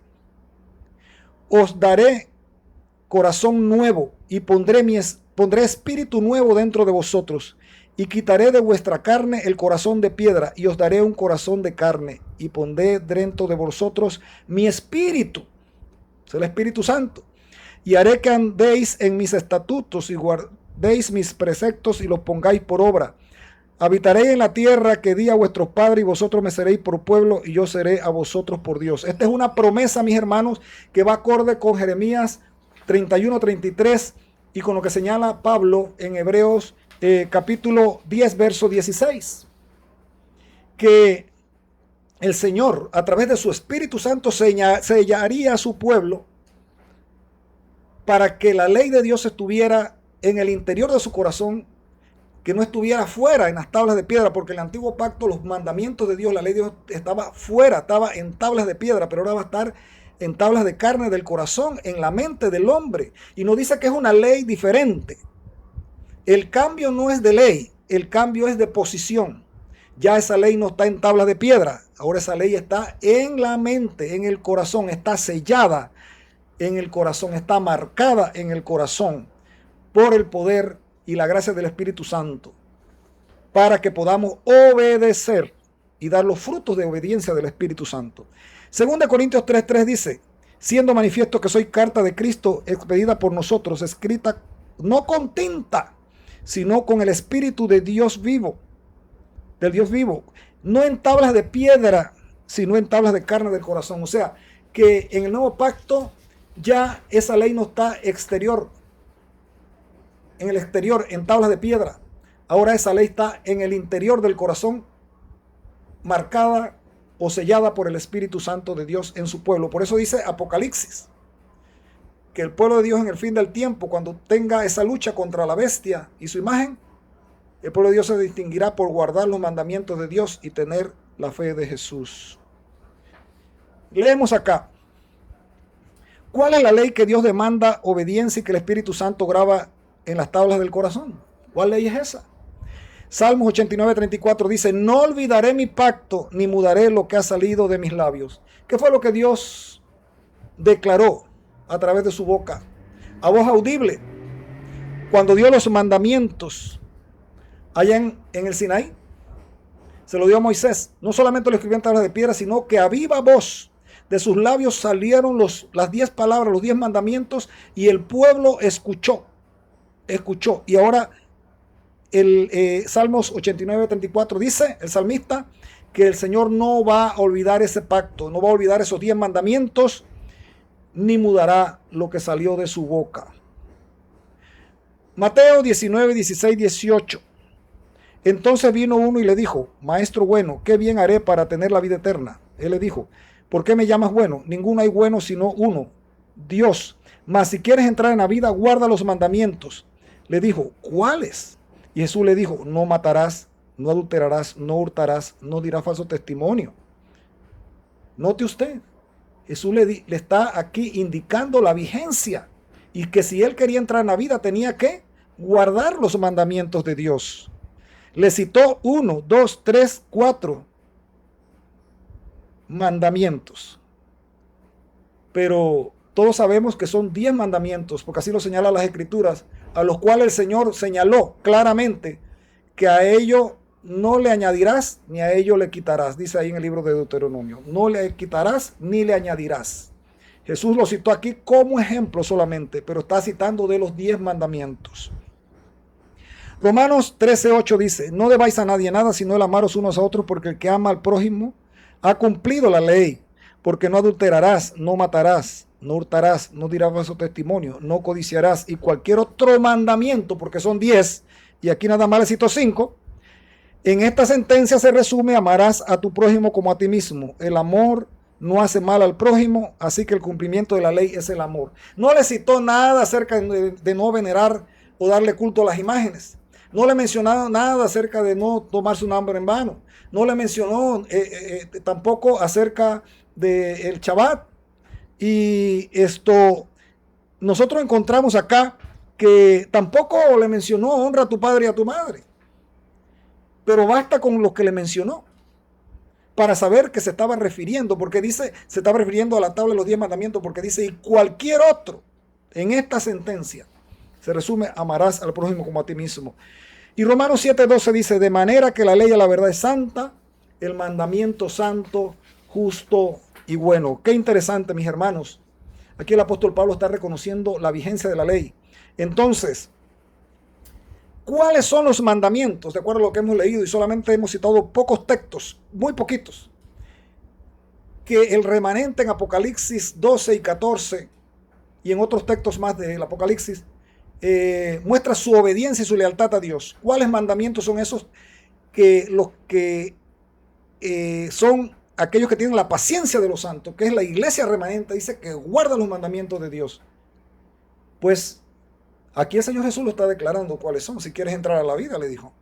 os daré corazón nuevo y pondré espíritu nuevo dentro de vosotros, y quitaré de vuestra carne el corazón de piedra, y os daré un corazón de carne, y pondré dentro de vosotros mi espíritu, es el Espíritu Santo, y haré que andéis en mis estatutos y guardéis mis preceptos y los pongáis por obra. Habitaréis en la tierra que di a vuestros padres, y vosotros me seréis por pueblo, y yo seré a vosotros por Dios. Esta es una promesa, mis hermanos, que va acorde con Jeremías 31-33 y con lo que señala Pablo en Hebreos capítulo 10, verso 16. Que el Señor, a través de su Espíritu Santo, sellaría a su pueblo para que la ley de Dios estuviera en el interior de su corazón, que no estuviera fuera en las tablas de piedra, porque en el antiguo pacto los mandamientos de Dios, la ley de Dios estaba fuera, estaba en tablas de piedra, pero ahora va a estar en tablas de carne del corazón, en la mente del hombre. Y nos dice que es una ley diferente. El cambio no es de ley, el cambio es de posición. Ya esa ley no está en tablas de piedra, ahora esa ley está en la mente, en el corazón, está sellada en el corazón, está marcada en el corazón por el poder y la gracia del Espíritu Santo, para que podamos obedecer y dar los frutos de obediencia del Espíritu Santo. 2 Corintios 3:3 dice, siendo manifiesto que soy carta de Cristo expedida por nosotros, escrita no con tinta, sino con el Espíritu de Dios vivo, del Dios vivo, no en tablas de piedra, sino en tablas de carne del corazón. O sea, que en el nuevo pacto ya esa ley no está exterior, en el exterior, en tablas de piedra. Ahora esa ley está en el interior del corazón, marcada o sellada por el Espíritu Santo de Dios en su pueblo. Por eso dice Apocalipsis, que el pueblo de Dios en el fin del tiempo, cuando tenga esa lucha contra la bestia y su imagen, el pueblo de Dios se distinguirá por guardar los mandamientos de Dios y tener la fe de Jesús. Leemos acá. ¿Cuál es la ley que Dios demanda obediencia y que el Espíritu Santo graba en las tablas del corazón? ¿Cuál ley es esa? Salmos 89:34 dice, no olvidaré mi pacto, ni mudaré lo que ha salido de mis labios. ¿Qué fue lo que Dios declaró a través de su boca, a voz audible, cuando dio los mandamientos allá en el Sinaí? Se lo dio a Moisés. No solamente lo escribió en tablas de piedra, sino que a viva voz de sus labios salieron las 10 palabras, los 10 mandamientos, y el pueblo escuchó. Y ahora el Salmos 89:34 dice el salmista que el Señor no va a olvidar ese pacto, no va a olvidar esos 10 mandamientos, ni mudará lo que salió de su boca. Mateo 19, 16, 18. Entonces vino uno y le dijo, maestro bueno, ¿qué bien haré para tener la vida eterna? Él le dijo, ¿por qué me llamas bueno? Ninguno hay bueno sino uno, Dios. Mas si quieres entrar en la vida, guarda los mandamientos. Le dijo, ¿cuáles? Y Jesús le dijo, no matarás, no adulterarás, no hurtarás, no dirás falso testimonio. Note usted, Jesús le está aquí indicando la vigencia y que si él quería entrar en la vida tenía que guardar los mandamientos de Dios. Le citó 1, 2, 3, 4 mandamientos. Pero todos sabemos que son 10 mandamientos, porque así lo señalan las Escrituras, a los cuales el Señor señaló claramente que a ello no le añadirás ni a ello le quitarás. Dice ahí en el libro de Deuteronomio, no le quitarás ni le añadirás. Jesús lo citó aquí como ejemplo solamente, pero está citando de los 10 mandamientos. Romanos 13:8 dice, no debáis a nadie nada, sino el amaros unos a otros, porque el que ama al prójimo ha cumplido la ley, porque no adulterarás, no matarás, no hurtarás, no dirás falso testimonio, no codiciarás, y cualquier otro mandamiento, porque son 10, y aquí nada más le cito 5. En esta sentencia se resume, amarás a tu prójimo como a ti mismo. El amor no hace mal al prójimo, así que el cumplimiento de la ley es el amor. No le citó nada acerca de no venerar o darle culto a las imágenes. No le mencionó nada acerca de no tomar su nombre en vano. No le mencionó tampoco acerca del Shabbat. Y nosotros encontramos acá que tampoco le mencionó honra a tu padre y a tu madre. Pero basta con lo que le mencionó para saber que se estaba refiriendo, porque dice, se estaba refiriendo a la tabla de los 10 mandamientos, porque dice, y cualquier otro en esta sentencia se resume, amarás al prójimo como a ti mismo. Y Romanos 7:12 dice, de manera que la ley a la verdad es santa, el mandamiento santo, justo y bueno. Qué interesante, mis hermanos. Aquí el apóstol Pablo está reconociendo la vigencia de la ley. Entonces, ¿cuáles son los mandamientos? De acuerdo a lo que hemos leído, y solamente hemos citado pocos textos, muy poquitos, que el remanente en Apocalipsis 12 y 14 y en otros textos más del Apocalipsis muestra su obediencia y su lealtad a Dios. ¿Cuáles mandamientos son esos? Que los que son aquellos que tienen la paciencia de los santos, que es la iglesia remanente, dice que guarda los mandamientos de Dios. Pues aquí el Señor Jesús lo está declarando cuáles son. Si quieres entrar a la vida, le dijo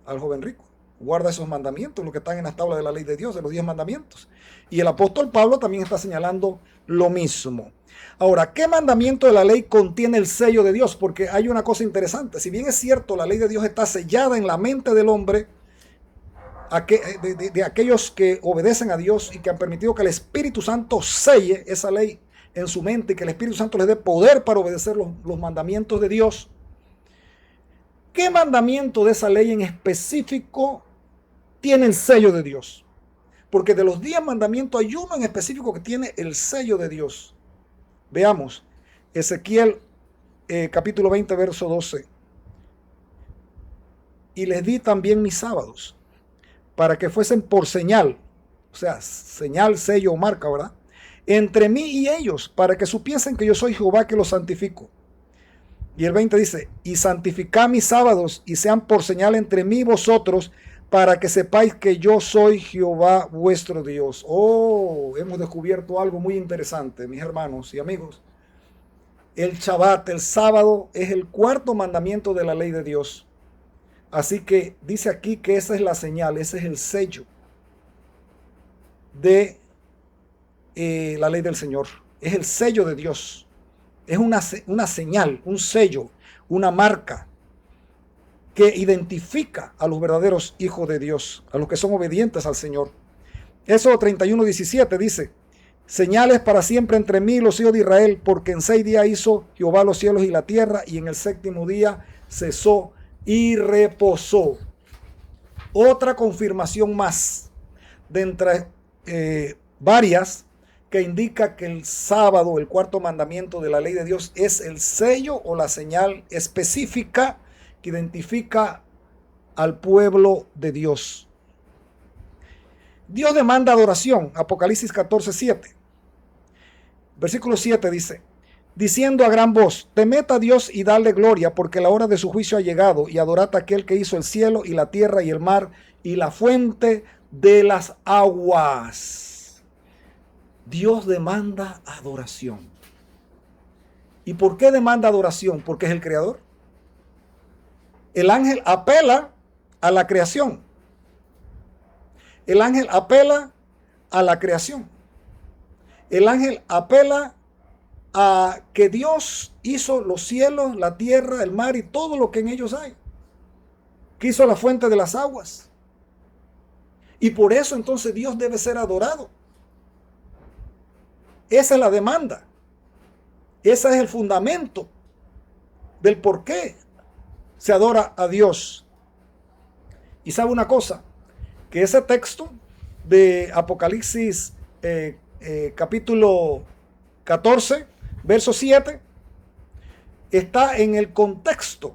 al joven rico, guarda esos mandamientos, los que están en las tablas de la ley de Dios, de los 10 mandamientos. Y el apóstol Pablo también está señalando lo mismo. Ahora, ¿qué mandamiento de la ley contiene el sello de Dios? Porque hay una cosa interesante. Si bien es cierto, la ley de Dios está sellada en la mente del hombre, de aquellos que obedecen a Dios y que han permitido que el Espíritu Santo selle esa ley en su mente y que el Espíritu Santo les dé poder para obedecer los mandamientos de Dios. ¿Qué mandamiento de esa ley en específico tiene el sello de Dios? Porque de los 10 mandamientos hay uno en específico que tiene el sello de Dios. Veamos, Ezequiel capítulo 20, verso 12. Y les di también mis sábados, para que fuesen por señal, o sea, señal, sello o marca, ¿verdad? Entre mí y ellos, para que supiesen que yo soy Jehová que los santifico. Y el 20 dice, y santificad mis sábados y sean por señal entre mí y vosotros, para que sepáis que yo soy Jehová vuestro Dios. Oh, hemos descubierto algo muy interesante, mis hermanos y amigos. El Shabbat, el sábado, es el 4º mandamiento de la ley de Dios. Así que dice aquí que esa es la señal, ese es el sello de la ley del Señor. Es el sello de Dios. Es una señal, un sello, una marca que identifica a los verdaderos hijos de Dios, a los que son obedientes al Señor. Éxodo 31:17 dice, señales para siempre entre mí y los hijos de Israel, porque en 6 días hizo Jehová los cielos y la tierra, y en el 7º día cesó y reposó. Otra confirmación más de entre varias que indica que el sábado, el 4º mandamiento de la ley de Dios, es el sello o la señal específica que identifica al pueblo de Dios. Dios demanda adoración. Apocalipsis 14:7. Versículo 7 dice, diciendo a gran voz, temed a Dios y dadle gloria, porque la hora de su juicio ha llegado, y adorad a aquel que hizo el cielo y la tierra y el mar y la fuente de las aguas. Dios demanda adoración. ¿Y por qué demanda adoración? Porque es el creador. El ángel apela a la creación. El ángel apela a la creación. El ángel apela a que Dios hizo los cielos, la tierra, el mar y todo lo que en ellos hay. Que hizo la fuente de las aguas. Y por eso entonces Dios debe ser adorado. Esa es la demanda. Ese es el fundamento del por qué se adora a Dios. Y sabe una cosa, que ese texto de Apocalipsis capítulo 14, verso 7, está en el contexto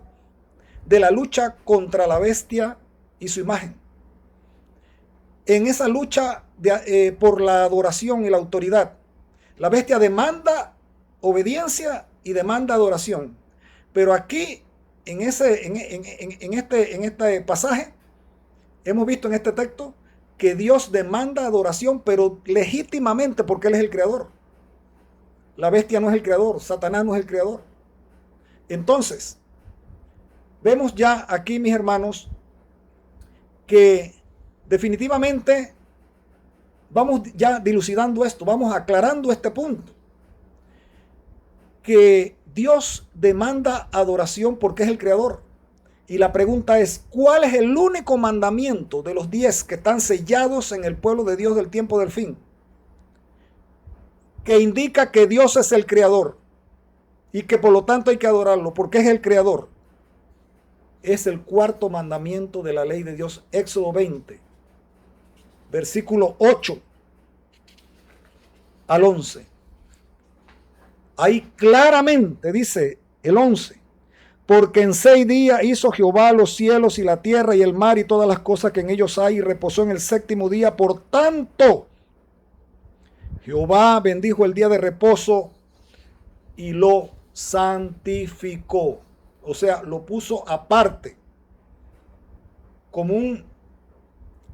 de la lucha contra la bestia y su imagen. En esa lucha por la adoración y la autoridad, la bestia demanda obediencia y demanda adoración. Pero aquí, en este pasaje, hemos visto en este texto que Dios demanda adoración, pero legítimamente, porque Él es el creador. La bestia no es el creador, Satanás no es el creador. Entonces, vemos ya aquí, mis hermanos, que definitivamente vamos ya dilucidando esto, vamos aclarando este punto. Que Dios demanda adoración porque es el creador. Y la pregunta es, ¿cuál es el único mandamiento de los 10 que están sellados en el pueblo de Dios del tiempo del fin? Que indica que Dios es el creador y que por lo tanto hay que adorarlo porque es el creador. es el cuarto mandamiento de la ley de Dios. Éxodo 20, versículo 8 al 11. Ahí claramente dice el 11: porque en 6 días hizo Jehová los cielos y la tierra y el mar y todas las cosas que en ellos hay, y reposó en el 7º día. Por tanto, Jehová bendijo el día de reposo y lo santificó. O sea, lo puso aparte como un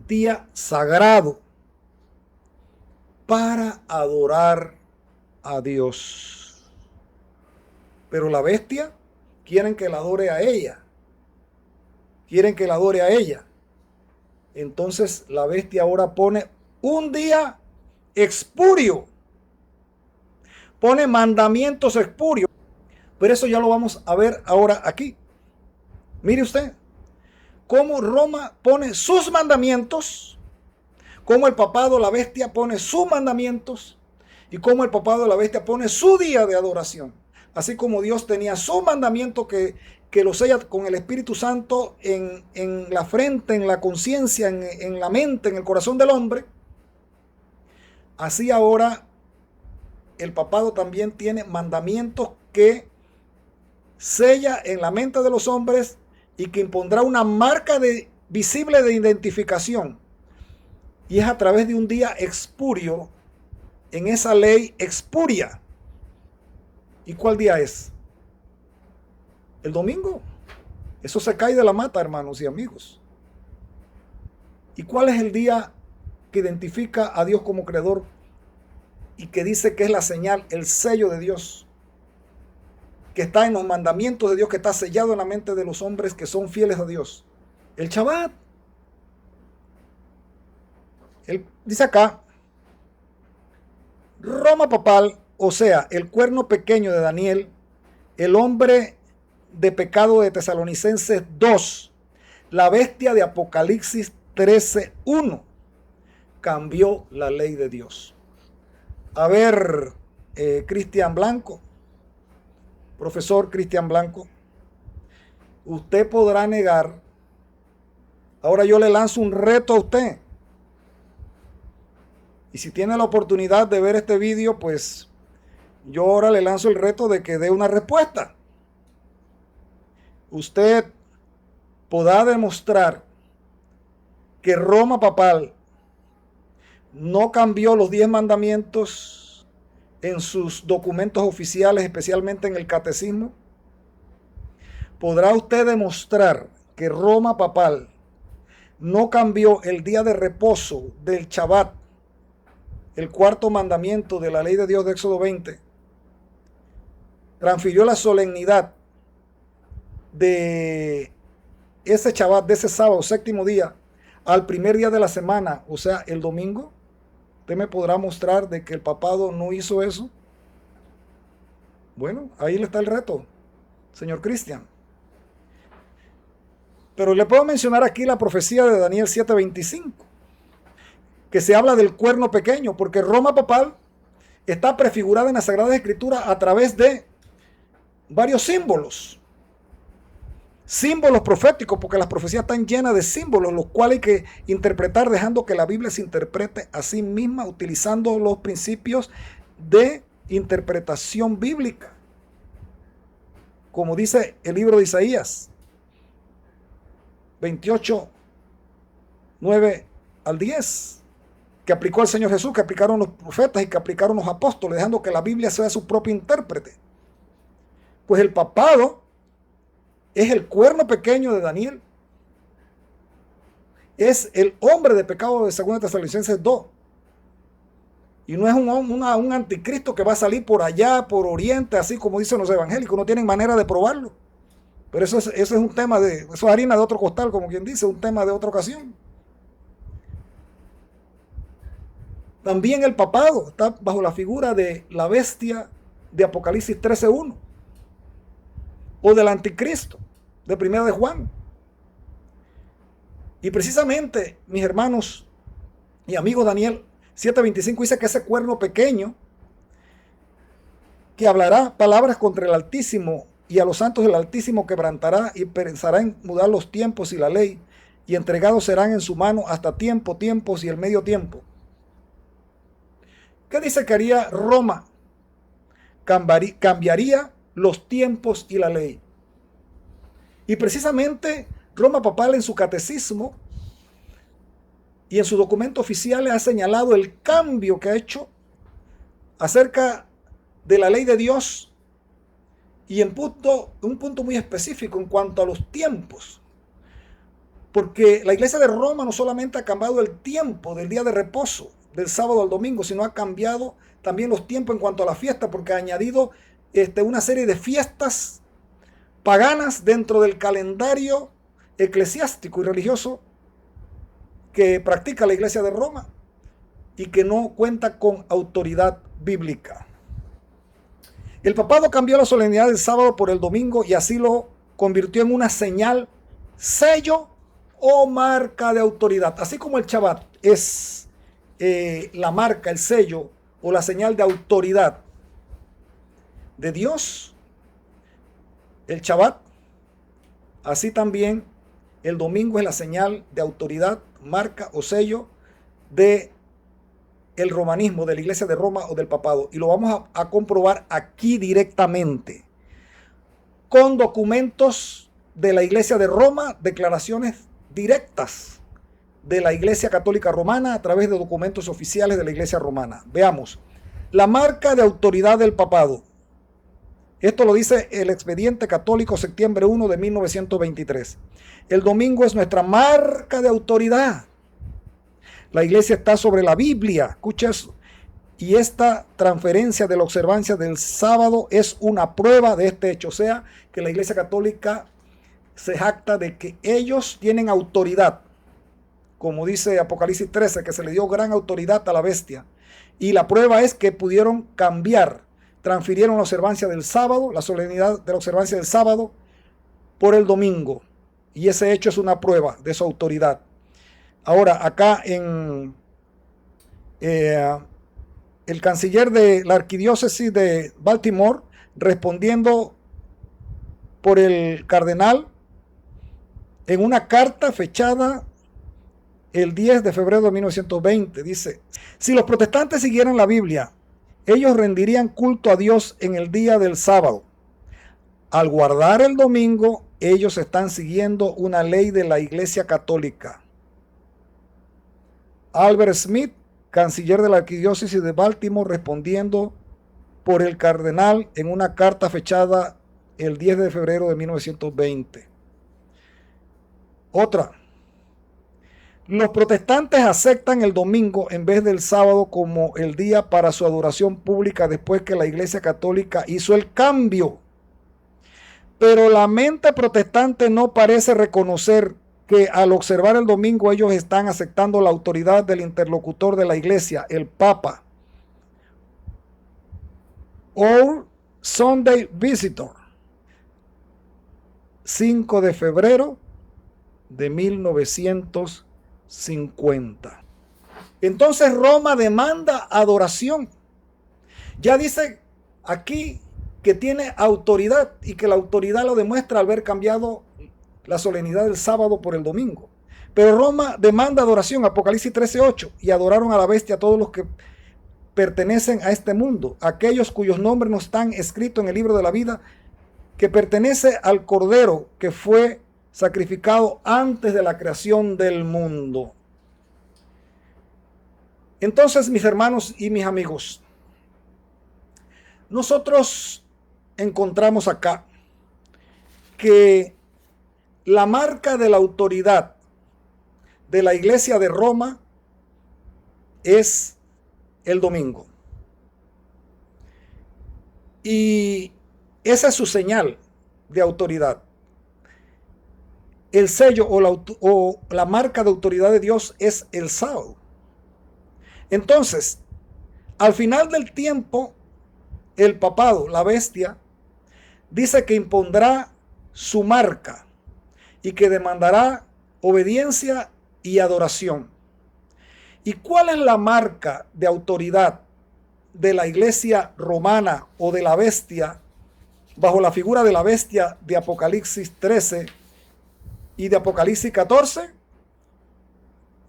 día sagrado para adorar a Dios. Pero la bestia quieren que la adore a ella. Quieren que la adore a ella. Entonces la bestia ahora pone un día expurio. Pone mandamientos espurios. Pero eso ya lo vamos a ver ahora aquí. Mire usted cómo Roma pone sus mandamientos, cómo el papado, la bestia, pone sus mandamientos, y cómo el papado, la bestia, pone su día de adoración. Así como Dios tenía su mandamiento que lo sella con el Espíritu Santo en la frente, en la conciencia, en la mente, en el corazón del hombre. Así ahora el papado también tiene mandamientos que sella en la mente de los hombres y que impondrá una marca visible de identificación. Y es a través de un día expurio, en esa ley expuria. ¿Y cuál día es? El domingo. Eso se cae de la mata, hermanos y amigos. ¿Y cuál es el día que identifica a Dios como creador y que dice que es la señal, el sello de Dios, que está en los mandamientos de Dios, que está sellado en la mente de los hombres que son fieles a Dios? El Shabbat. Él dice acá, Roma papal, o sea, el cuerno pequeño de Daniel, el hombre de pecado de Tesalonicenses 2, la bestia de Apocalipsis 13:1, cambió la ley de Dios. A ver, Cristian Blanco, profesor Cristian Blanco, usted podrá negar. Ahora yo le lanzo un reto a usted. Y si tiene la oportunidad de ver este vídeo, pues yo ahora le lanzo el reto de que dé una respuesta. Usted podrá demostrar que Roma papal no cambió los 10 mandamientos en sus documentos oficiales, especialmente en el catecismo. ¿Podrá usted demostrar que Roma papal no cambió el día de reposo del Shabbat, el cuarto mandamiento de la ley de Dios de Éxodo 20? Transfirió la solemnidad de ese Shabbat, de ese sábado, 7º día, al primer día de la semana, o sea, el domingo. ¿Usted me podrá mostrar de que el papado no hizo eso? Bueno, ahí le está el reto, señor Cristian. Pero le puedo mencionar aquí la profecía de Daniel 7:25, que se habla del cuerno pequeño, porque Roma papal está prefigurada en la Sagrada Escritura a través de varios símbolos. Símbolos proféticos, porque las profecías están llenas de símbolos, los cuales hay que interpretar dejando que la Biblia se interprete a sí misma, utilizando los principios de interpretación bíblica. Como dice el libro de Isaías 28, 9 al 10, que aplicó el Señor Jesús, que aplicaron los profetas y que aplicaron los apóstoles, dejando que la Biblia sea su propio intérprete. Pues el papado es el cuerno pequeño de Daniel. Es el hombre de pecado de 2 Tesalonicenses 2. Y no es un anticristo que va a salir por allá, por oriente, así como dicen los evangélicos. No tienen manera de probarlo. Pero eso es un tema eso es harina de otro costal, como quien dice, un tema de otra ocasión. También el papado está bajo la figura de la bestia de Apocalipsis 13:1. O del anticristo, de 1 de Juan. Y precisamente, mis hermanos y amigos, Daniel 7:25 dice que ese cuerno pequeño, que hablará palabras contra el Altísimo y a los santos del Altísimo quebrantará y pensará en mudar los tiempos y la ley, y entregados serán en su mano hasta tiempos y el medio tiempo. ¿Qué dice que haría Roma? Cambiaría los tiempos y la ley. Y precisamente Roma Papal en su catecismo y en su documento oficial ha señalado el cambio que ha hecho acerca de la ley de Dios y en un punto muy específico en cuanto a los tiempos. Porque la Iglesia de Roma no solamente ha cambiado el tiempo del día de reposo, del sábado al domingo, sino ha cambiado también los tiempos en cuanto a la fiesta, porque ha añadido una serie de fiestas paganas dentro del calendario eclesiástico y religioso que practica la Iglesia de Roma y que no cuenta con autoridad bíblica. El papado cambió la solemnidad del sábado por el domingo y así lo convirtió en una señal, sello o marca de autoridad. Así como el Shabbat es la marca, el sello o la señal de autoridad de Dios, el Shabbat, así también el domingo es la señal de autoridad, marca o sello de el romanismo, de la Iglesia de Roma o del papado. Y lo vamos a comprobar aquí directamente con documentos de la Iglesia de Roma, declaraciones directas de la Iglesia Católica Romana a través de documentos oficiales de la Iglesia Romana. Veamos, la marca de autoridad del papado. Esto lo dice el Expediente Católico, septiembre 1 de 1923. El domingo es nuestra marca de autoridad. La Iglesia está sobre la Biblia, escucha eso. Y esta transferencia de la observancia del sábado es una prueba de este hecho. O sea, que la Iglesia Católica se jacta de que ellos tienen autoridad. Como dice Apocalipsis 13, que se le dio gran autoridad a la bestia. Y la prueba es que pudieron cambiar, transfirieron la observancia del sábado, la solemnidad de la observancia del sábado, por el domingo. Y ese hecho es una prueba de su autoridad. Ahora, acá en el canciller de la arquidiócesis de Baltimore, respondiendo por el cardenal, en una carta fechada el 10 de febrero de 1920, dice: si los protestantes siguieran la Biblia, ellos rendirían culto a Dios en el día del sábado. Al guardar el domingo, ellos están siguiendo una ley de la Iglesia Católica. Albert Smith, canciller de la arquidiócesis de Baltimore, respondiendo por el cardenal en una carta fechada el 10 de febrero de 1920. Otra. Los protestantes aceptan el domingo en vez del sábado como el día para su adoración pública después que la Iglesia Católica hizo el cambio. Pero la mente protestante no parece reconocer que al observar el domingo ellos están aceptando la autoridad del interlocutor de la Iglesia, el Papa. All Sunday Visitor, 5 de febrero de 1950. Entonces Roma demanda adoración. Ya dice aquí que tiene autoridad y que la autoridad lo demuestra al haber cambiado la solemnidad del sábado por el domingo. Pero Roma demanda adoración, Apocalipsis 13:8, y adoraron a la bestia a todos los que pertenecen a este mundo, aquellos cuyos nombres no están escritos en el libro de la vida, que pertenece al Cordero que fue sacrificado antes de la creación del mundo. Entonces, mis hermanos y mis amigos, nosotros encontramos acá que la marca de la autoridad de la Iglesia de Roma es el domingo. Y esa es su señal de autoridad. El sello o la marca de autoridad de Dios es el sábado. Entonces, al final del tiempo, el papado, la bestia, dice que impondrá su marca y que demandará obediencia y adoración. ¿Y cuál es la marca de autoridad de la Iglesia romana o de la bestia bajo la figura de la bestia de Apocalipsis 13 y de Apocalipsis 14.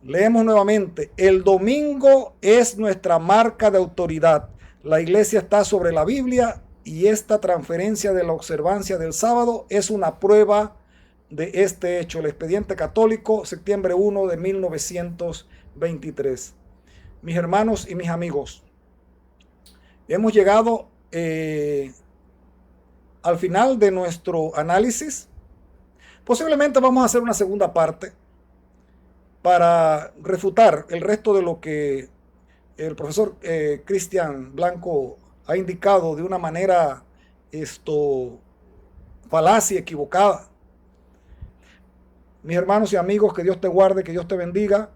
Leemos nuevamente: el domingo es nuestra marca de autoridad. La iglesia está sobre la Biblia y esta transferencia de la observancia del sábado es una prueba de este hecho. El Expediente Católico, septiembre 1 de 1923. Mis hermanos y mis amigos, hemos llegado al final de nuestro análisis. Posiblemente vamos a hacer una segunda parte para refutar el resto de lo que el profesor Cristian Blanco ha indicado de una manera falaz y equivocada. Mis hermanos y amigos, que Dios te guarde, que Dios te bendiga.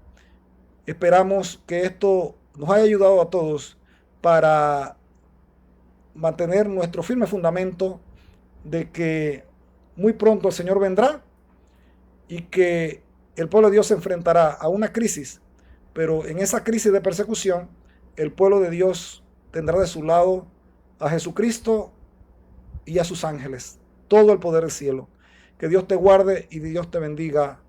Esperamos que esto nos haya ayudado a todos para mantener nuestro firme fundamento de que muy pronto el Señor vendrá y que el pueblo de Dios se enfrentará a una crisis, pero en esa crisis de persecución, el pueblo de Dios tendrá de su lado a Jesucristo y a sus ángeles, todo el poder del cielo. Que Dios te guarde y Dios te bendiga.